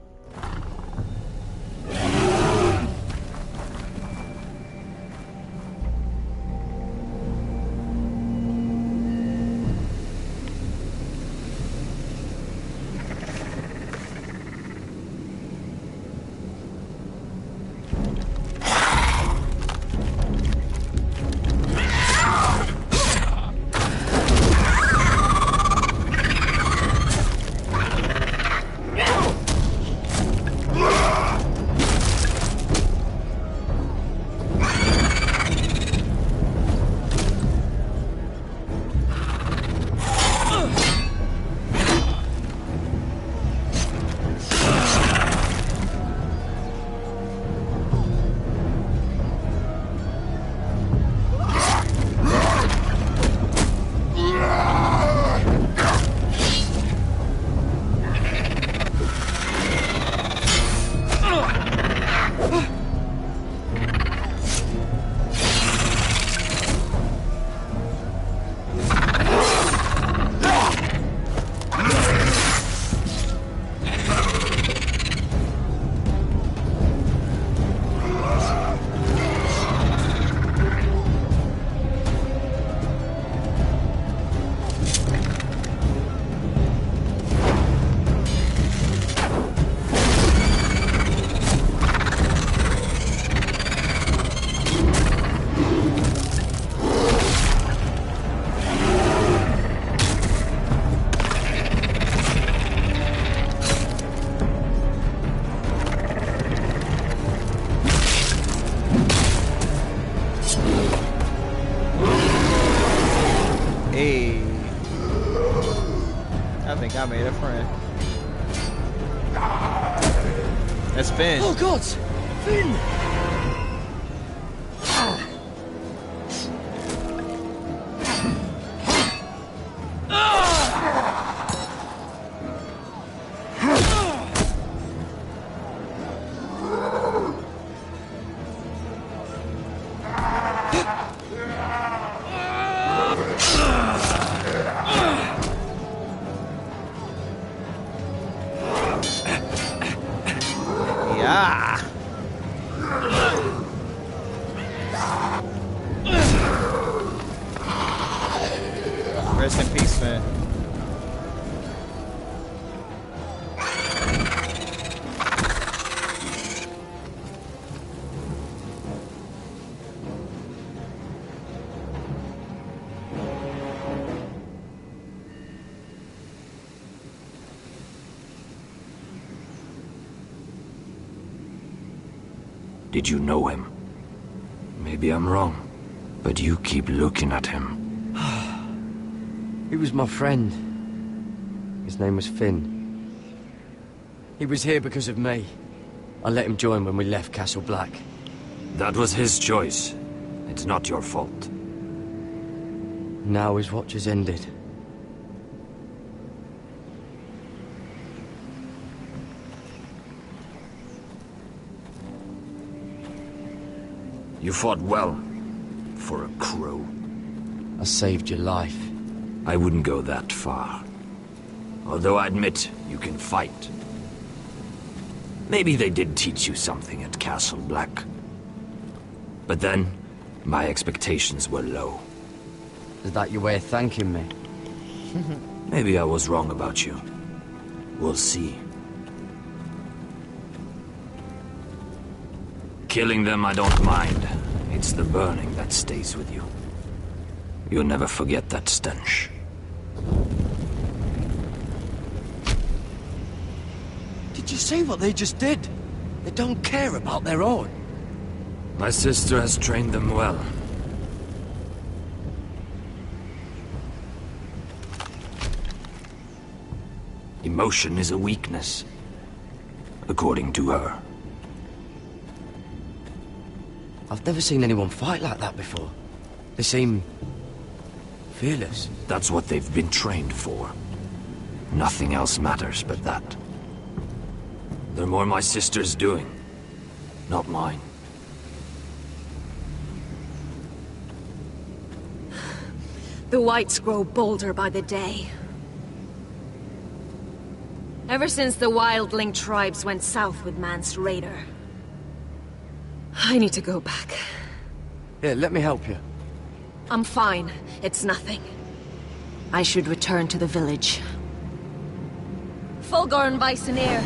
I made a friend. That's Finn. Oh God, Finn! Rest in peace, man. Did you know him? Maybe I'm wrong, but you keep looking at him. He was my friend. His name was Finn. He was here because of me. I let him join when we left Castle Black. That was his choice. It's not your fault. Now his watch has ended. You fought well, for a crow. I saved your life. I wouldn't go that far. Although I admit, you can fight. Maybe they did teach you something at Castle Black. But then, my expectations were low. Is that your way of thanking me? Maybe I was wrong about you. We'll see. Killing them I don't mind. It's the burning that stays with you. You'll never forget that stench. Did you see what they just did? They don't care about their own. My sister has trained them well. Emotion is a weakness, according to her. I've never seen anyone fight like that before. They seem fearless. That's what they've been trained for. Nothing else matters but that. They're more my sister's doing, not mine. The whites grow bolder by the day. Ever since the wildling tribes went south with Mance Raider. I need to go back. Here, let me help you. I'm fine. It's nothing. I should return to the village. Fulgorn Viceneer.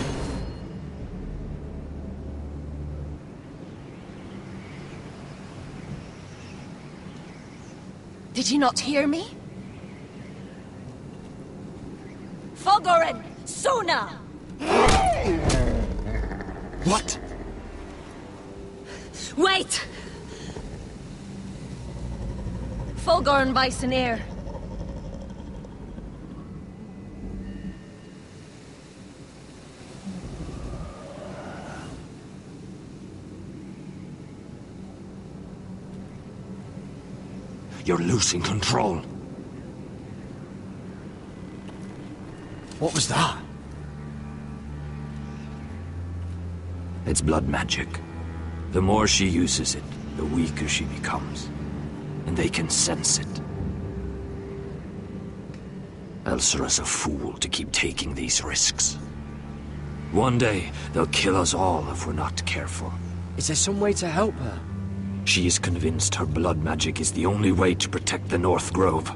Did you not hear me? Fulgorn! Sooner! What? Wait! Fulgorn Viceneer. You're losing control. What was that? It's blood magic. The more she uses it, the weaker she becomes. And they can sense it. Elsera's a fool to keep taking these risks. One day, they'll kill us all if we're not careful. Is there some way to help her? She is convinced her blood magic is the only way to protect the North Grove,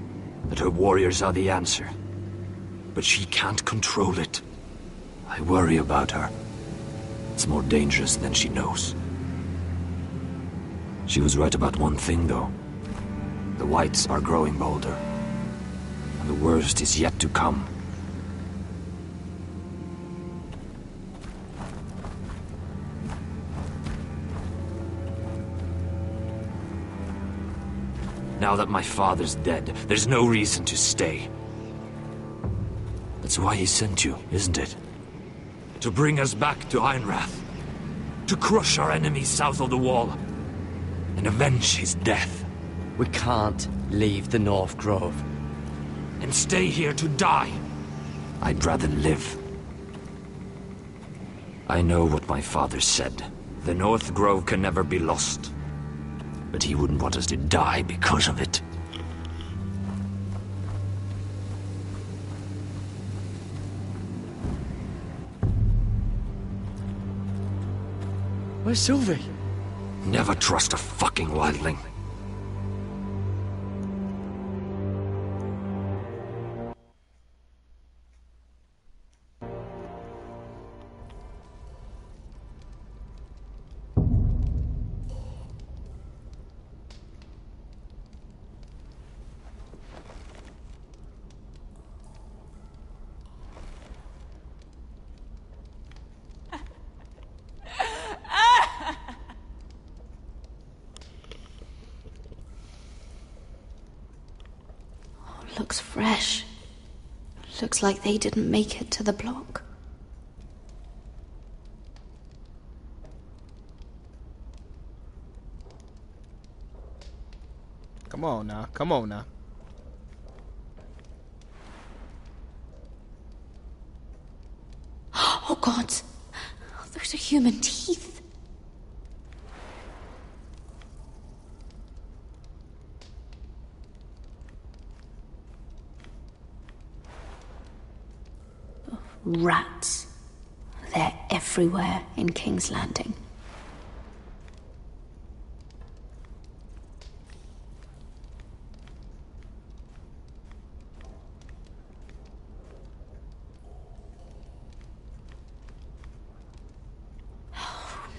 that her warriors are the answer. But she can't control it. I worry about her. It's more dangerous than she knows. She was right about one thing, though. The whites are growing bolder. And the worst is yet to come. Now that my father's dead, there's no reason to stay. That's why he sent you, isn't it? To bring us back to Ironrath. To crush our enemies south of the wall. And avenge his death. We can't leave the North Grove. And stay here to die. I'd rather live. I know what my father said. The North Grove can never be lost. But he wouldn't want us to die because of it. Where's Sylvie? Never trust a fucking wildling. Looks fresh. Looks like they didn't make it to the block. Come on now, come on now. Oh God, those are human teeth. Rats. They're everywhere in King's Landing.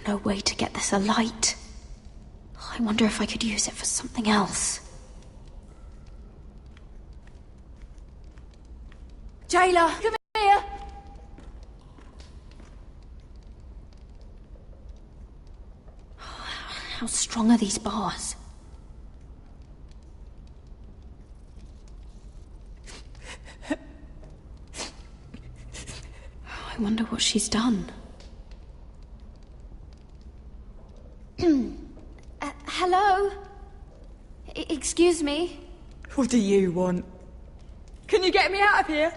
No way to get this alight. I wonder if I could use it for something else. Jailer, come here! How strong are these bars? I wonder what she's done. Hello? Excuse me? What do you want? Can you get me out of here?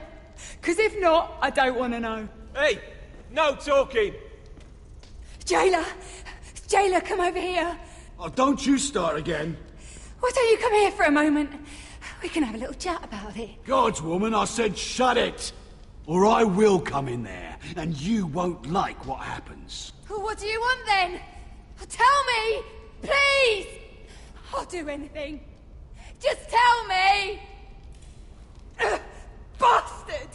Because if not, I don't want to know. Hey, no talking! Jailer! Come over here! Oh, don't you start again. Why don't you come here for a moment? We can have a little chat about it. Gods, woman, I said shut it! Or I will come in there, and you won't like what happens. Well, what do you want then? Tell me! Please! I'll do anything. Just tell me! Bastard!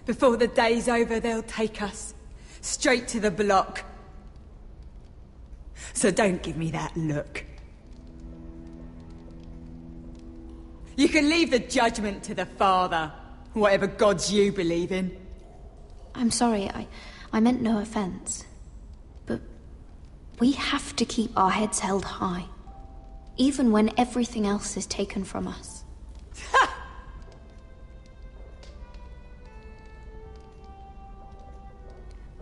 Before the day's over, they'll take us straight to the block. So don't give me that look. You can leave the judgment to the Father, whatever gods you believe in. I'm sorry, I meant no offense. But we have to keep our heads held high, even when everything else is taken from us.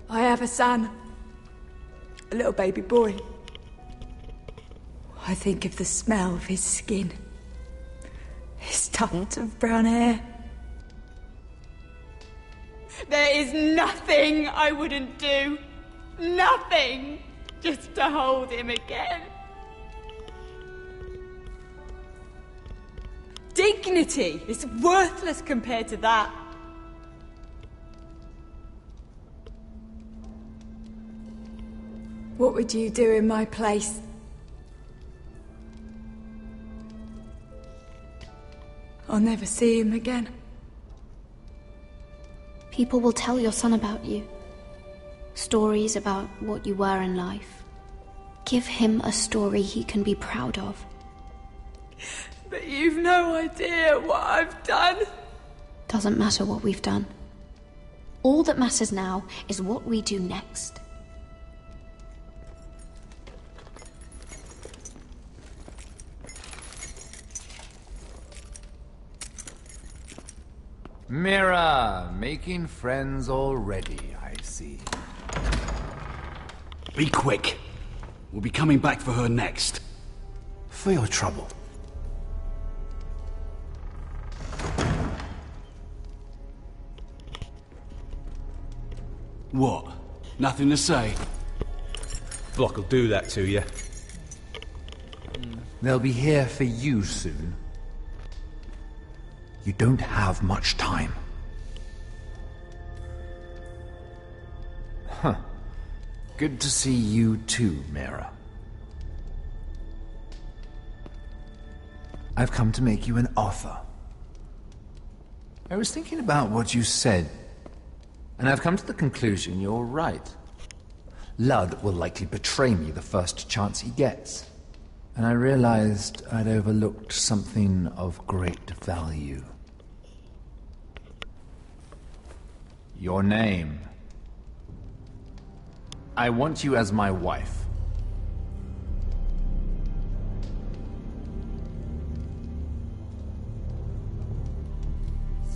I have a son. A little baby boy. I think of the smell of his skin. His tuft of brown hair. There is nothing I wouldn't do. Nothing. Just to hold him again. Dignity is worthless compared to that. What would you do in my place? I'll never see him again. People will tell your son about you. Stories about what you were in life. Give him a story he can be proud of. But you've no idea what I've done. Doesn't matter what we've done. All that matters now is what we do next. Mira, making friends already, I see. Be quick. We'll be coming back for her next. For your trouble. What? Nothing to say? Block will do that to you. They'll be here for you soon. You don't have much time. Huh. Good to see you too, Mira. I've come to make you an offer. I was thinking about what you said, and I've come to the conclusion you're right. Ludd will likely betray me the first chance he gets. And I realized I'd overlooked something of great value. Your name. I want you as my wife.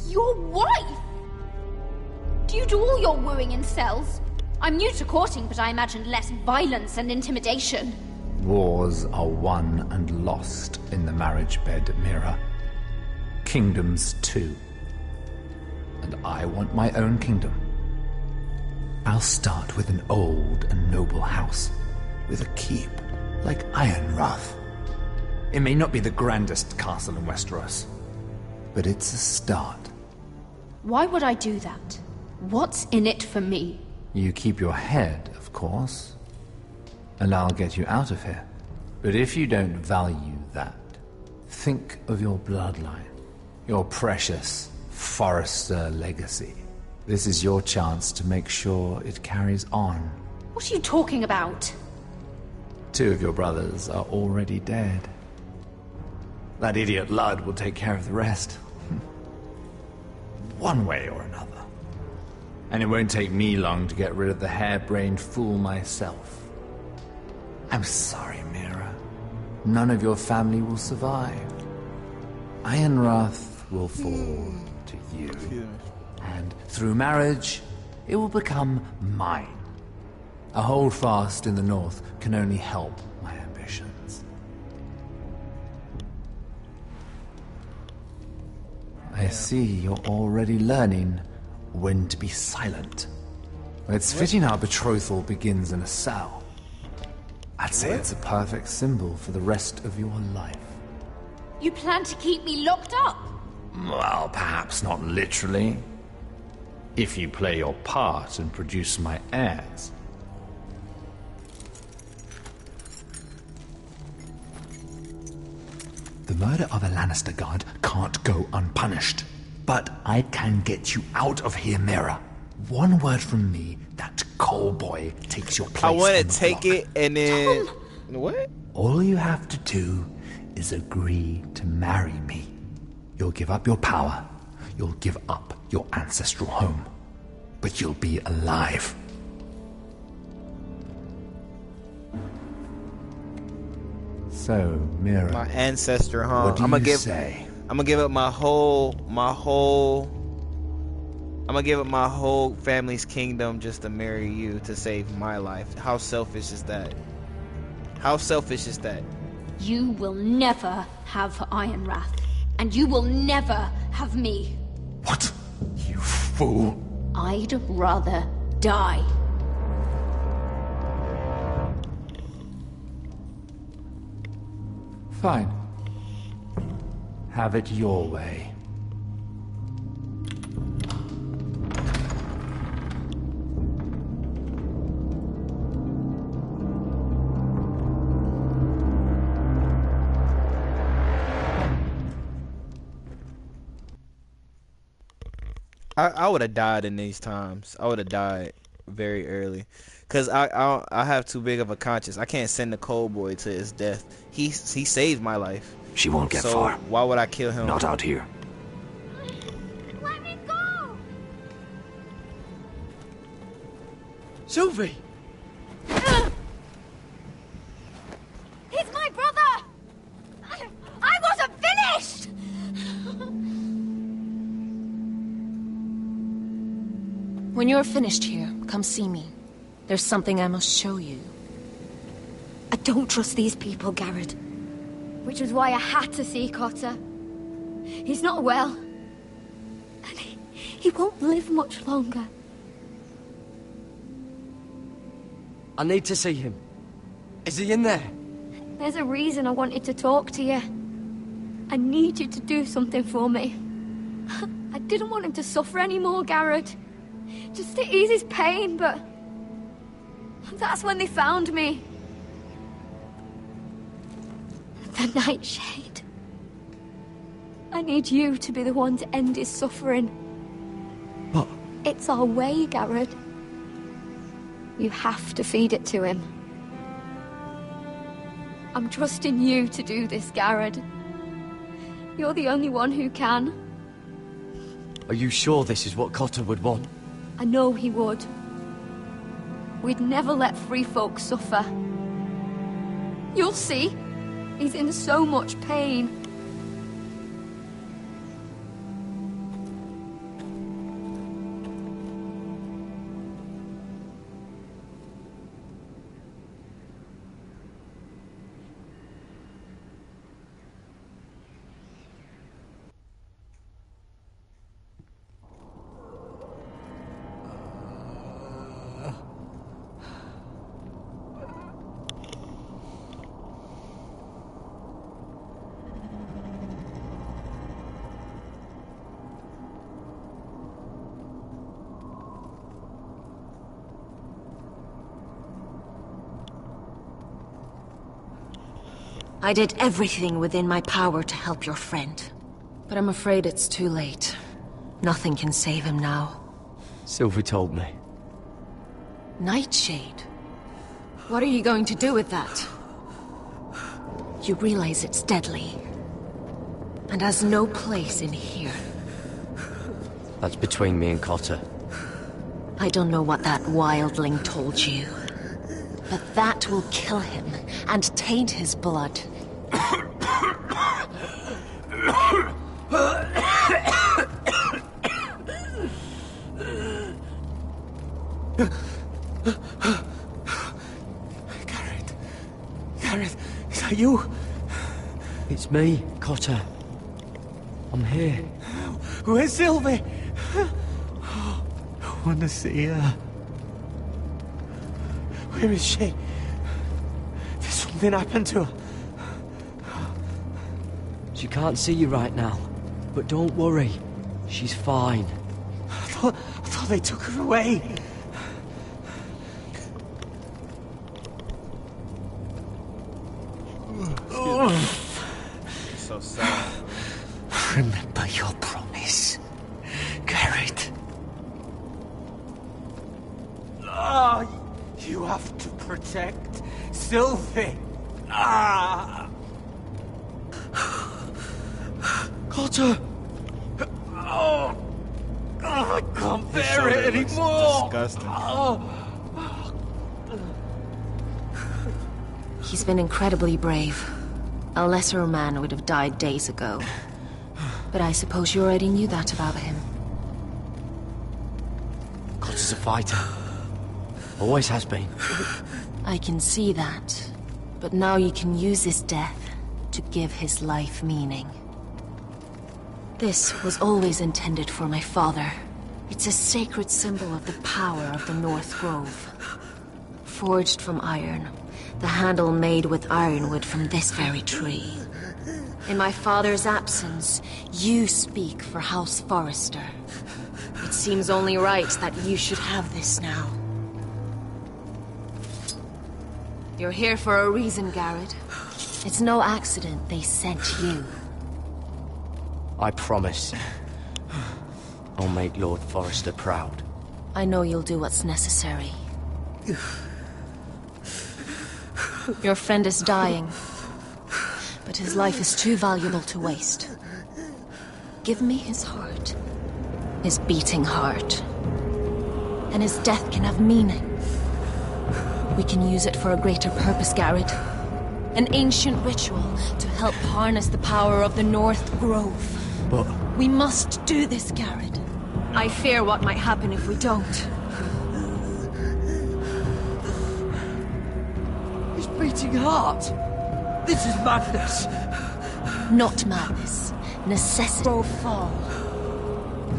Your wife? Do you do all your wooing in cells? I'm new to courting, but I imagined less violence and intimidation. Wars are won and lost in the marriage bed, Mira. Kingdoms too. And I want my own kingdom. I'll start with an old and noble house, with a keep, like Ironrath. It may not be the grandest castle in Westeros, but it's a start. Why would I do that? What's in it for me? You keep your head, of course, and I'll get you out of here. But if you don't value that, think of your bloodline, your precious Forrester legacy. This is your chance to make sure it carries on. What are you talking about? 2 of your brothers are already dead. That idiot Ludd will take care of the rest. One way or another. And it won't take me long to get rid of the harebrained fool myself. I'm sorry, Mira. None of your family will survive. Ironrath will fall to you. And through marriage, it will become mine. A holdfast in the north can only help my ambitions. I see you're already learning when to be silent. It's fitting our betrothal begins in a cell. I'd say it's a perfect symbol for the rest of your life. You plan to keep me locked up? Well, perhaps not literally. If you play your part and produce my heirs. The murder of a Lannister guard can't go unpunished. But I can get you out of here, Mira. One word from me, that coal boy takes your place. I want on to the take block. it and then... What? All you have to do is agree to marry me. You'll give up your power. You'll give up your ancestral home. But you'll be alive. So, Mira. My ancestor, huh? What do I'm gonna you give. say? I'm gonna give up my whole. I'm gonna give up my whole family's kingdom just to marry you to save my life. How selfish is that? How selfish is that? You will never have Ironrath, and you will never have me. What? You fool. I'd rather die. Fine. Have it your way. I would have died in these times. I would have died very early, cause I have too big of a conscience. I can't send the cold boy to his death. He saved my life. She won't get so far. Why would I kill him? Not out here. Let me go! Sylvie! He's my brother! I wasn't finished! When you're finished here, come see me. There's something I must show you. I don't trust these people, Garrett. Which was why I had to see Cotter. He's not well. And he won't live much longer. I need to see him. Is he in there? There's a reason I wanted to talk to you. I need you to do something for me. I didn't want him to suffer anymore, Garrett. Just to ease his pain, but... that's when they found me. The Nightshade. I need you to be the one to end his suffering. What? It's our way, Garrett. You have to feed it to him. I'm trusting you to do this, Garrett. You're the only one who can. Are you sure this is what Cotter would want? I know he would. We'd never let free folk suffer. You'll see. He's in so much pain. I did everything within my power to help your friend. But I'm afraid it's too late. Nothing can save him now. Sylvie told me. Nightshade? What are you going to do with that? You realize it's deadly. And has no place in here. That's between me and Cotter. I don't know what that wildling told you. But that will kill him and taint his blood. Garrett, is that you? It's me, Cotter. I'm here. Where's Sylvie? I want to see her. Where is she? Did something happen to her? She can't see you right now, but don't worry. She's fine. I thought they took her away. It's so sad. Remember your promise, Garrett. You have to protect Sylvie. Cotter! I can't bear it anymore! Disgusting. He's been incredibly brave. A lesser man would have died days ago. But I suppose you already knew that about him. Cotter's a fighter. Always has been. I can see that. But now you can use his death to give his life meaning. This was always intended for my father. It's a sacred symbol of the power of the North Grove. Forged from iron, the handle made with ironwood from this very tree. In my father's absence, you speak for House Forrester. It seems only right that you should have this now. You're here for a reason, Garrett. It's no accident they sent you. I promise. I'll make Lord Forrester proud. I know you'll do what's necessary. Your friend is dying, but his life is too valuable to waste. Give me his heart. His beating heart. And his death can have meaning. We can use it for a greater purpose, Garrett. An ancient ritual to help harness the power of the North Grove. But... we must do this, Garrett. I fear what might happen if we don't. His beating heart! This is madness! Not madness. Necessity. Grove fall.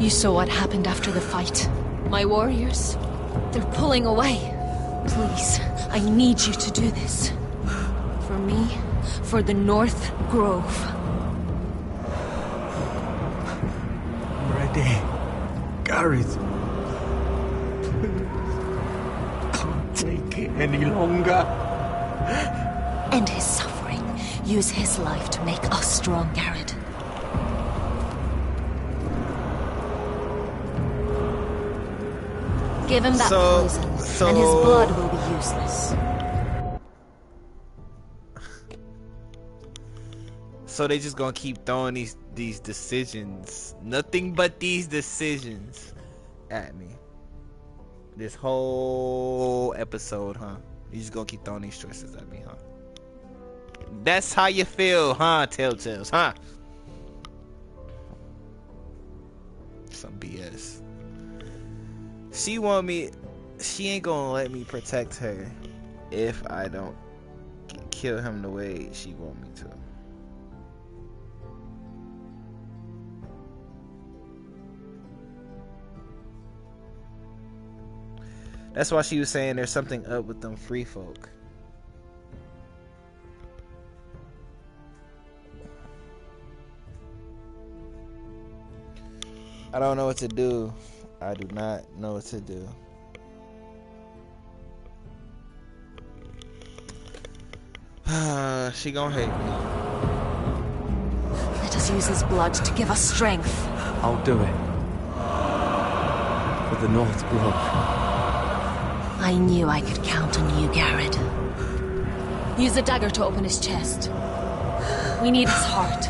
You saw what happened after the fight. My warriors, they're pulling away. Please, I need you to do this. For me, for the North Grove. I'm ready. Gareth. Can't take it any longer. End his suffering. Use his life to make us strong, Garrett. Give him that poison, and his blood will be useless. So they just gonna keep throwing these decisions, nothing but these decisions, at me. This whole episode, huh? You just gonna keep throwing these choices at me, huh? That's how you feel, huh, Telltales, huh? Some BS. She want me. She ain't gonna let me protect her if I don't kill him the way she want me to. That's why she was saying there's something up with them free folk. I don't know what to do. I do not know what to do. She gonna hate me. Let us use his blood to give us strength. I'll do it. For the North Grove. I knew I could count on you, Garrett. Use the dagger to open his chest. We need his heart.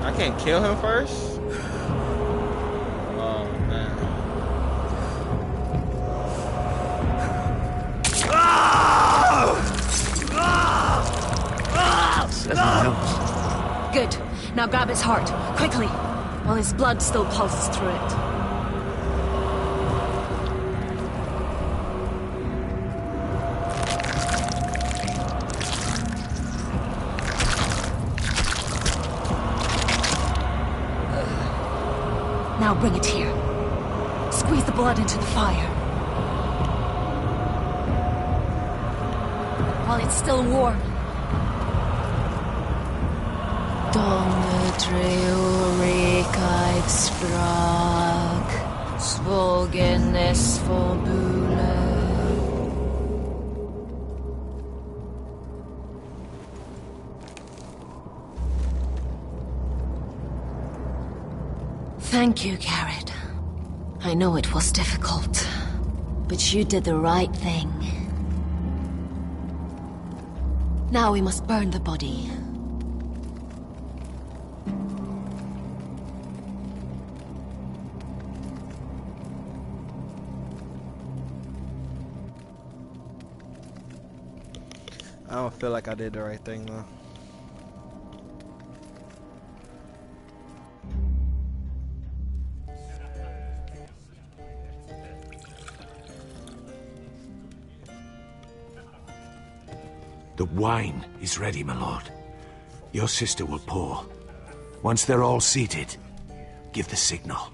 I can't kill him first? Oh, man. Good. Now grab his heart, quickly, while his blood still pulses through it. Now bring it here. Squeeze the blood into the fire. while it's still warm. ALMIGHTYxLABELS, Svogenes Fobula. Thank you, Garrett. I know it was difficult, but you did the right thing. Now we must burn the body. I don't feel like I did the right thing though. The wine is ready, my lord. Your sister will pour. Once they're all seated, give the signal.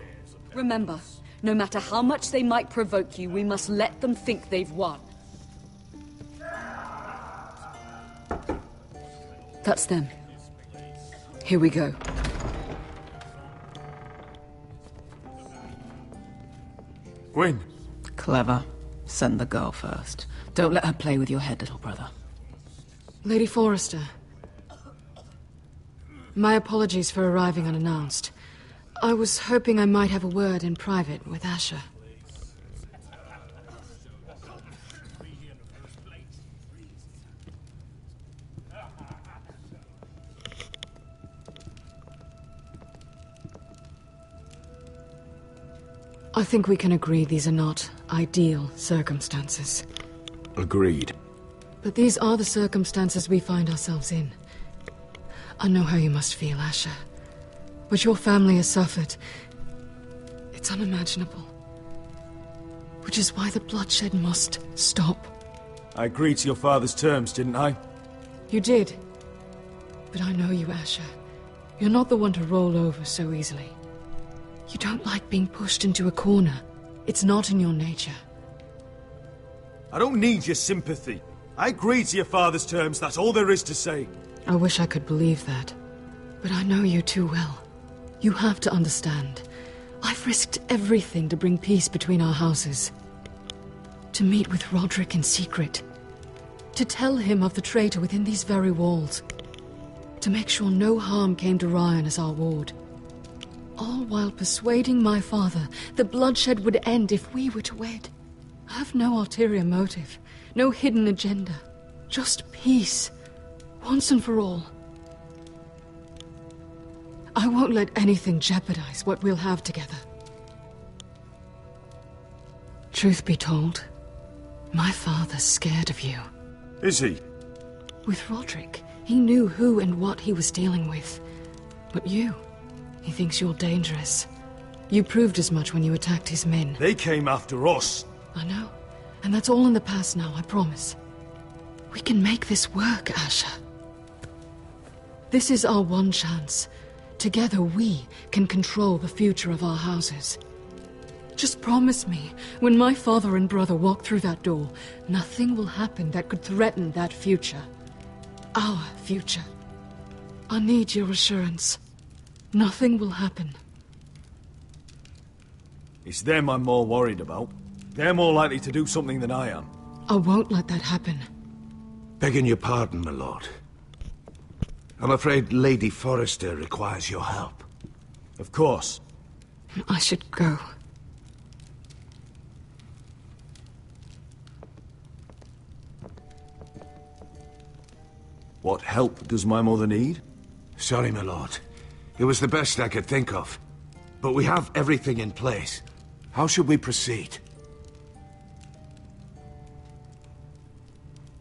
Remember, no matter how much they might provoke you, we must let them think they've won. That's them. Here we go. Gwyn. Clever. Send the girl first. Don't let her play with your head, little brother. Lady Forrester. My apologies for arriving unannounced. I was hoping I might have a word in private with Asher. I think we can agree these are not ideal circumstances. Agreed. But these are the circumstances we find ourselves in. I know how you must feel, Asher. What your family has suffered, it's unimaginable. Which is why the bloodshed must stop. I agreed to your father's terms, didn't I? You did. But I know you, Asher. You're not the one to roll over so easily. You don't like being pushed into a corner. It's not in your nature. I don't need your sympathy. I agreed to your father's terms, that's all there is to say. I wish I could believe that. But I know you too well. You have to understand. I've risked everything to bring peace between our houses. To meet with Roderick in secret. To tell him of the traitor within these very walls. To make sure no harm came to Ryan as our ward. All while persuading my father that bloodshed would end if we were to wed. I have no ulterior motive, no hidden agenda. Just peace, once and for all. I won't let anything jeopardize what we'll have together. Truth be told, my father's scared of you. Is he? With Roderick, he knew who and what he was dealing with. But you... he thinks you're dangerous. You proved as much when you attacked his men. They came after us. I know. And that's all in the past now, I promise. We can make this work, Asher. This is our one chance. Together we can control the future of our houses. Just promise me, when my father and brother walk through that door, nothing will happen that could threaten that future. Our future. I need your assurance. Nothing will happen. It's them I'm more worried about. They're more likely to do something than I am. I won't let that happen. Begging your pardon, my lord. I'm afraid Lady Forrester requires your help. Of course. I should go. What help does my mother need? Sorry, my lord. It was the best I could think of. But we have everything in place. How should we proceed?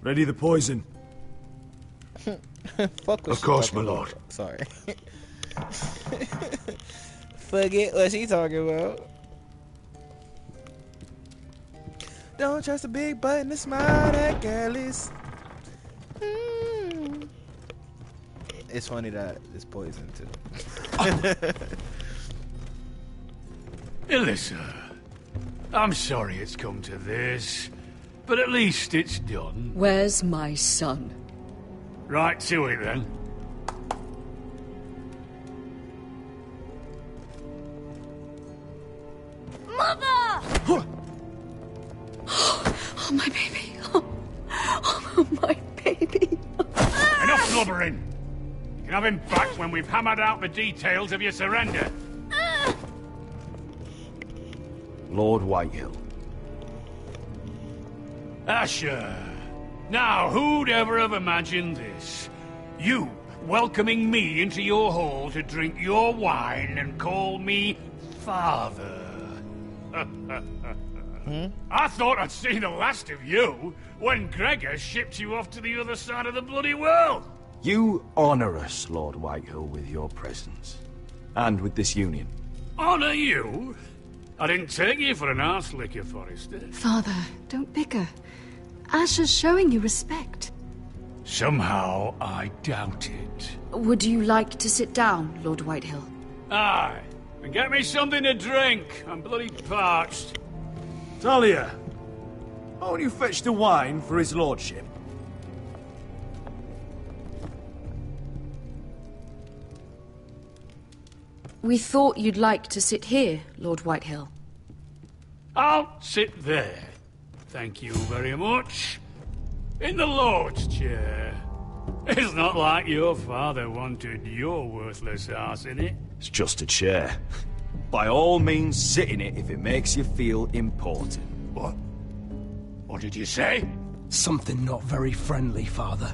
Ready the poison. Fuck of course, my lord. Sorry. Forget what she talking about. Don't trust a big button to smile at Gallus. It's funny that it's poison too. Alyssa, I'm sorry it's come to this, but at least it's done. Where's my son? Right to it, then. Mother! Oh, my baby. Oh, my baby. Enough blubbering! You can have him back when we've hammered out the details of your surrender. Lord Whitehill. Asher. Now, who'd ever have imagined this? You welcoming me into your hall to drink your wine and call me father. I thought I'd seen the last of you when Gregor shipped you off to the other side of the bloody world. You honor us, Lord Whitehill, with your presence. And with this union. Honor you? I didn't take you for an arse licker, Forrester. Father, don't bicker. Asher's showing you respect. Somehow I doubt it. Would you like to sit down, Lord Whitehill? Aye. And get me something to drink. I'm bloody parched. Talia, won't you fetch the wine for his lordship? We thought you'd like to sit here, Lord Whitehill. I'll sit there. Thank you very much. In the Lord's chair. It's not like your father wanted your worthless ass in it. It's just a chair. By all means, sit in it if it makes you feel important. What? What did you say? Something not very friendly, Father.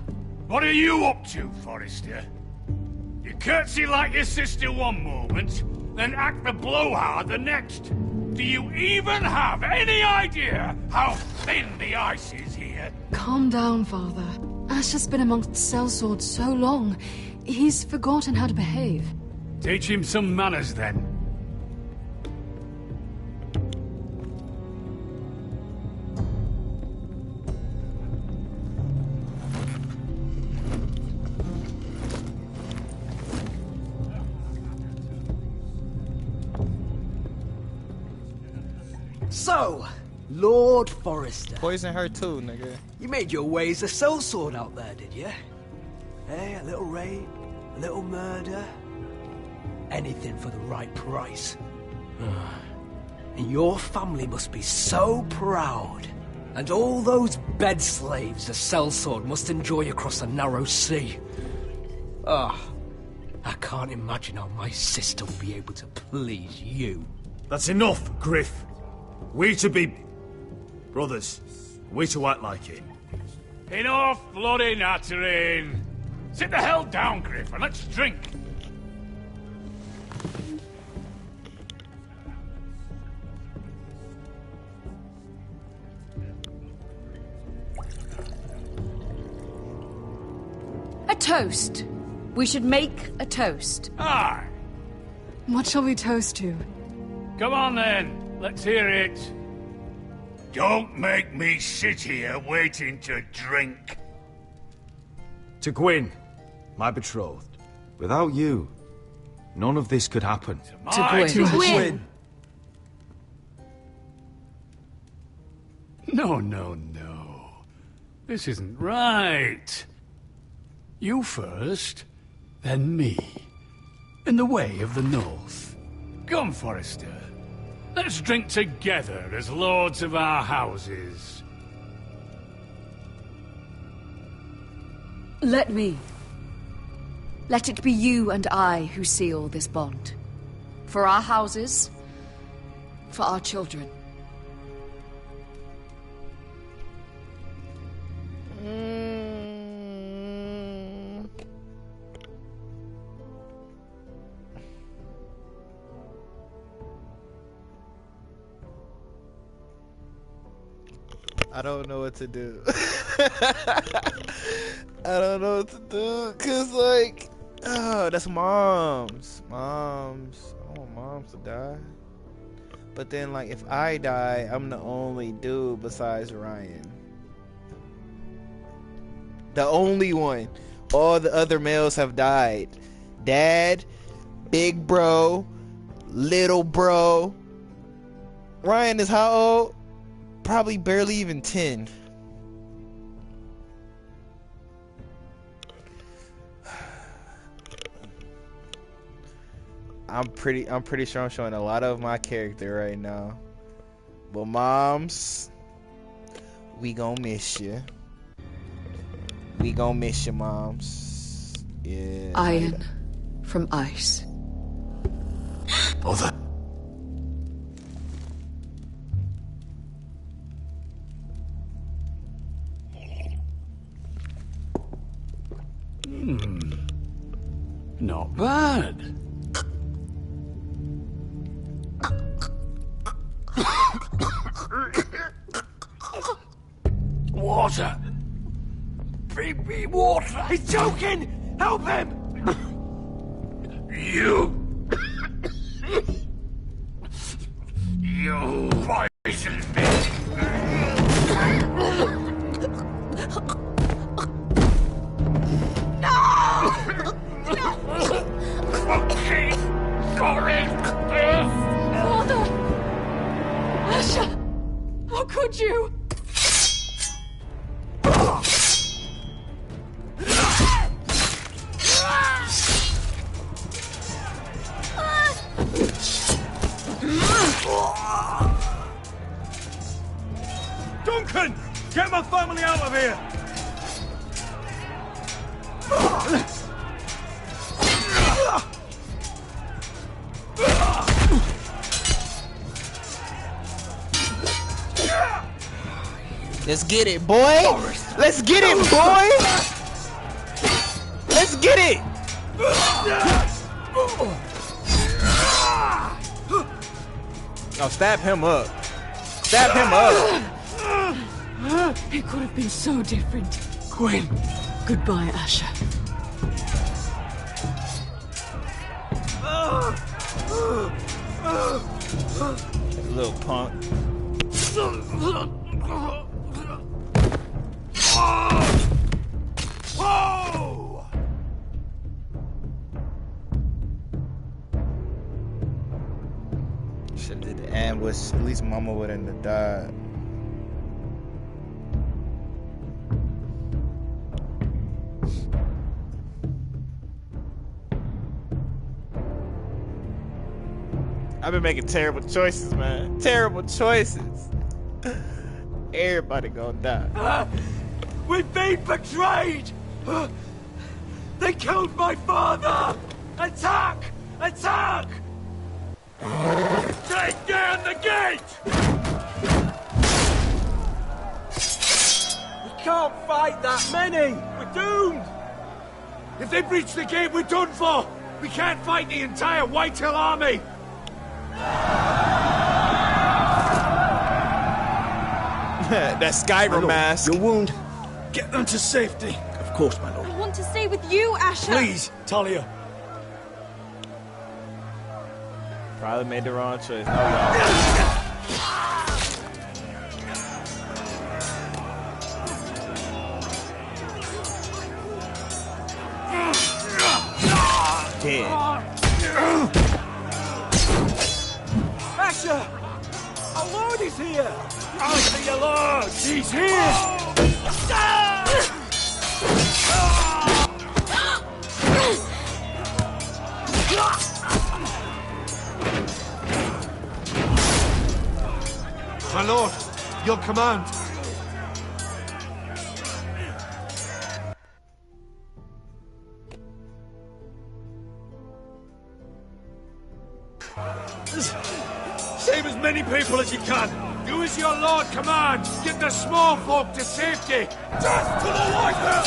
What are you up to, Forrester? You curtsy like your sister one moment, then act the blowhard the next. Do you even have any idea how thin the ice is here? Calm down, Father. Asher's been amongst sellswords so long, he's forgotten how to behave. Teach him some manners, then. So, Lord Forrester. Poison her too, nigga. You made your way as a sellsword out there, did you? Hey, a little rape, a little murder. Anything for the right price. And your family must be so proud. And all those bed slaves a sellsword must enjoy across a narrow sea. I can't imagine how my sister will be able to please you. That's enough, Griff. We to be brothers. We to act like it. Enough bloody nattering. Sit the hell down, Griff, and let's drink. A toast. We should make a toast. Aye. What shall we toast to? Come on then. Let's hear it. Don't make me sit here waiting to drink. To Gwyn, my betrothed. Without you, none of this could happen. To Gwyn. No. This isn't right. You first, then me. In the way of the North. Come, Forrester. Let's drink together as lords of our houses. Let me. Let it be you and I who seal this bond. For our houses, for our children. I don't know what to do. I don't know what to do, cause like, oh, that's moms. I don't want moms to die. But then like, if I die, I'm the only dude besides Ryan. The only one. All the other males have died. Dad, big bro, little bro. Ryan is how old? Probably barely even 10. I'm pretty sure I'm showing a lot of my character right now. But moms, we gonna miss you. We gonna miss you, moms. Yeah. Iron from ice. Bother. Not bad. Water. Bring me water. He's choking! Help him! You. You poisoned me. Father! Asher! How could you? Duncan! Get my family out of here! Let's get it, boy! Let's get it, boy! Let's get it! Oh, stab him up. Stab him up. It could have been so different. Gwyn. Goodbye, Asher. Little punk. Whoa! Should've did the ambush. At least Mama wouldn't have died. I've been making terrible choices, man. Terrible choices. Everybody gonna die. We've been betrayed! They killed my father! Attack! Attack! Take down the gate! We can't fight that many! We're doomed! If they breach the gate, we're done for! We can't fight the entire Whitehill army! That Skyrim mask. Your wound. Get them to safety. Of course, my lord. I want to stay with you, Asher. Please, Talia. Probably made the wrong choice. Oh, Dead. Asher! Our lord is here! I see your lord! He's here! My lord, your command. Save as many people as you can. Do as your lord commands. Get the small folk to safety. Just to the Whitehill!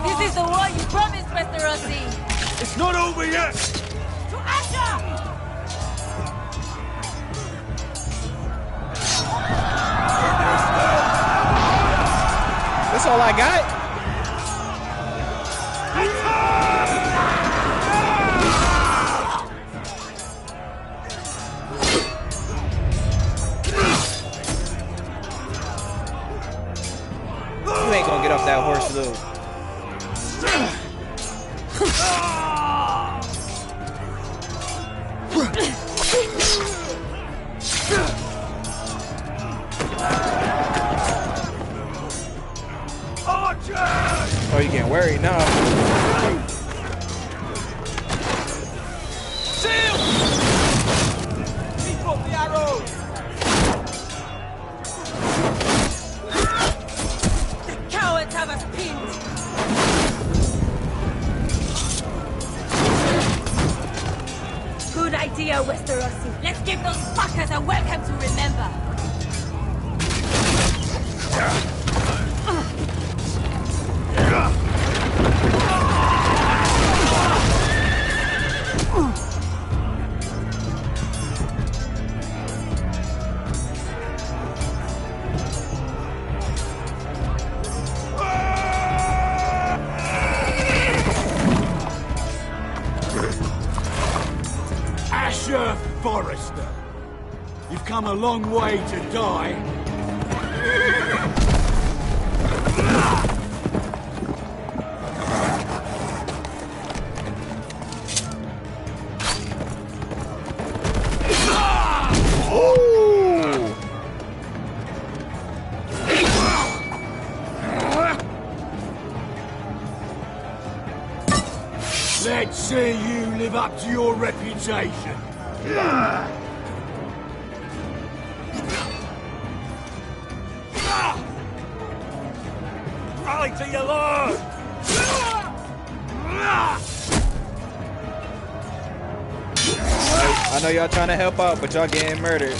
This is the war you promised, Mr. Rossi. It's not over yet. To Asher! That's all I got. You ain't gonna get off that horse, Lou. worried now. Shield! Keep up the arrows! The cowards have us pinned! Good idea, Westerosi. Let's give those fuckers a welcome to remember. Asher Forrester, you've come a long way to die. Let's see you live up to your reputation. Rally to your lord! I know y'all trying to help out, but y'all getting murdered.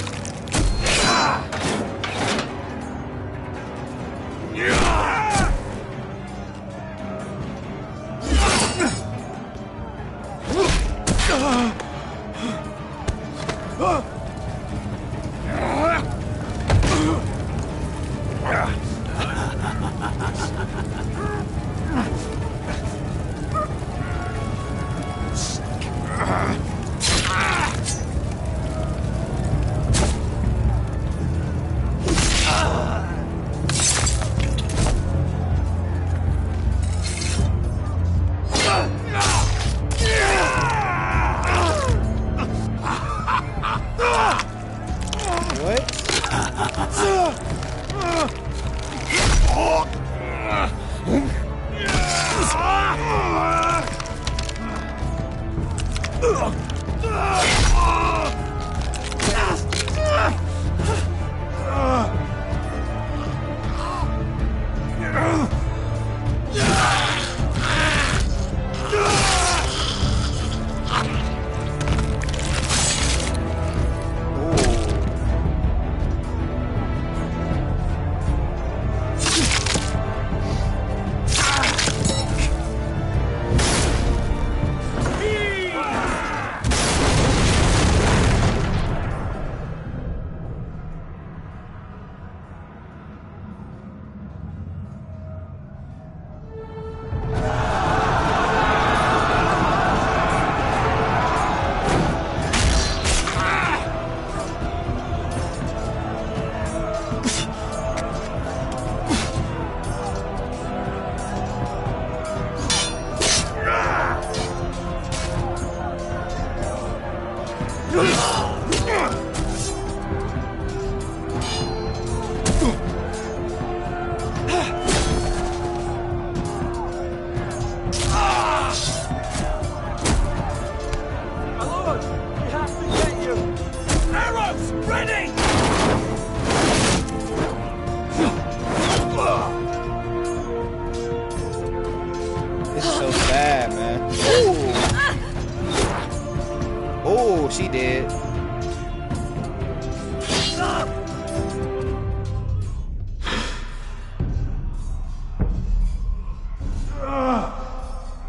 She did.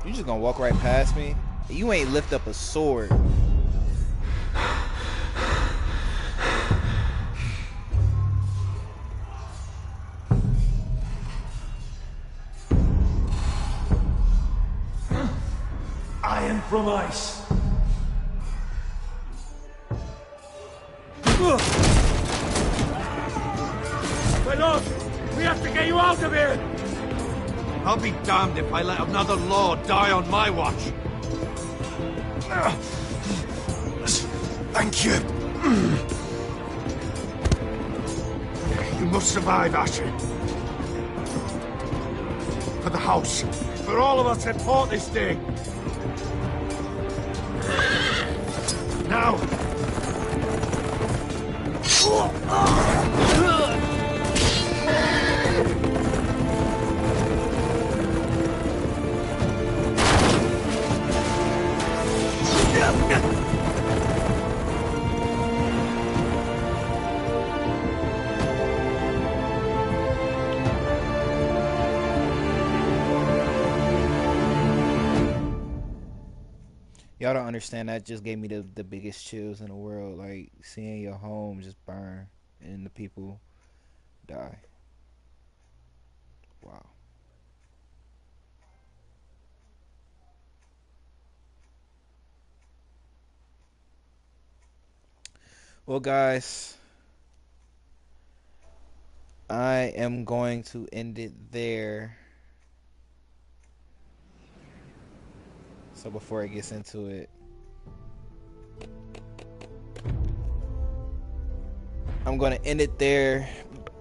You just gonna walk right past me? You ain't lift up a sword. Iron from ice. My lord, we have to get you out of here! I'll be damned if I let another lord die on my watch. Thank you. You must survive, Asher. For the house, for for all of us had fought this day. Now! Y'all don't understand, that just gave me the biggest chills in the world. Like, seeing your home just burn and the people die. Wow. Well, guys, I am going to end it there. So before it gets into it, I'm going to end it there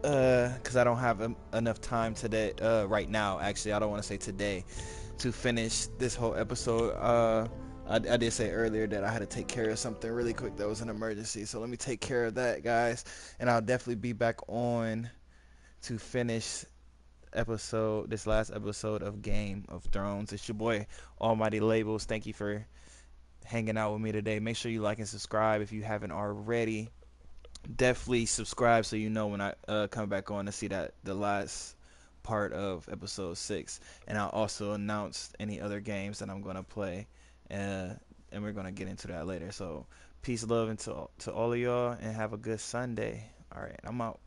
because I don't have enough time today, right now. Actually, I don't want to say today, to finish this whole episode. I did say earlier that I had to take care of something really quick that was an emergency. So let me take care of that, guys. And I'll definitely be back on to finish this last episode of Game of Thrones. It's your boy Almighty Labels. Thank you for hanging out with me today. Make sure you like and subscribe if you haven't already. Definitely subscribe so you know when I come back on to see that the last part of episode 6, and I'll also announce any other games that I'm gonna play, and we're gonna get into that later. So peace, love, and to all of y'all, and have a good Sunday. All right, I'm out.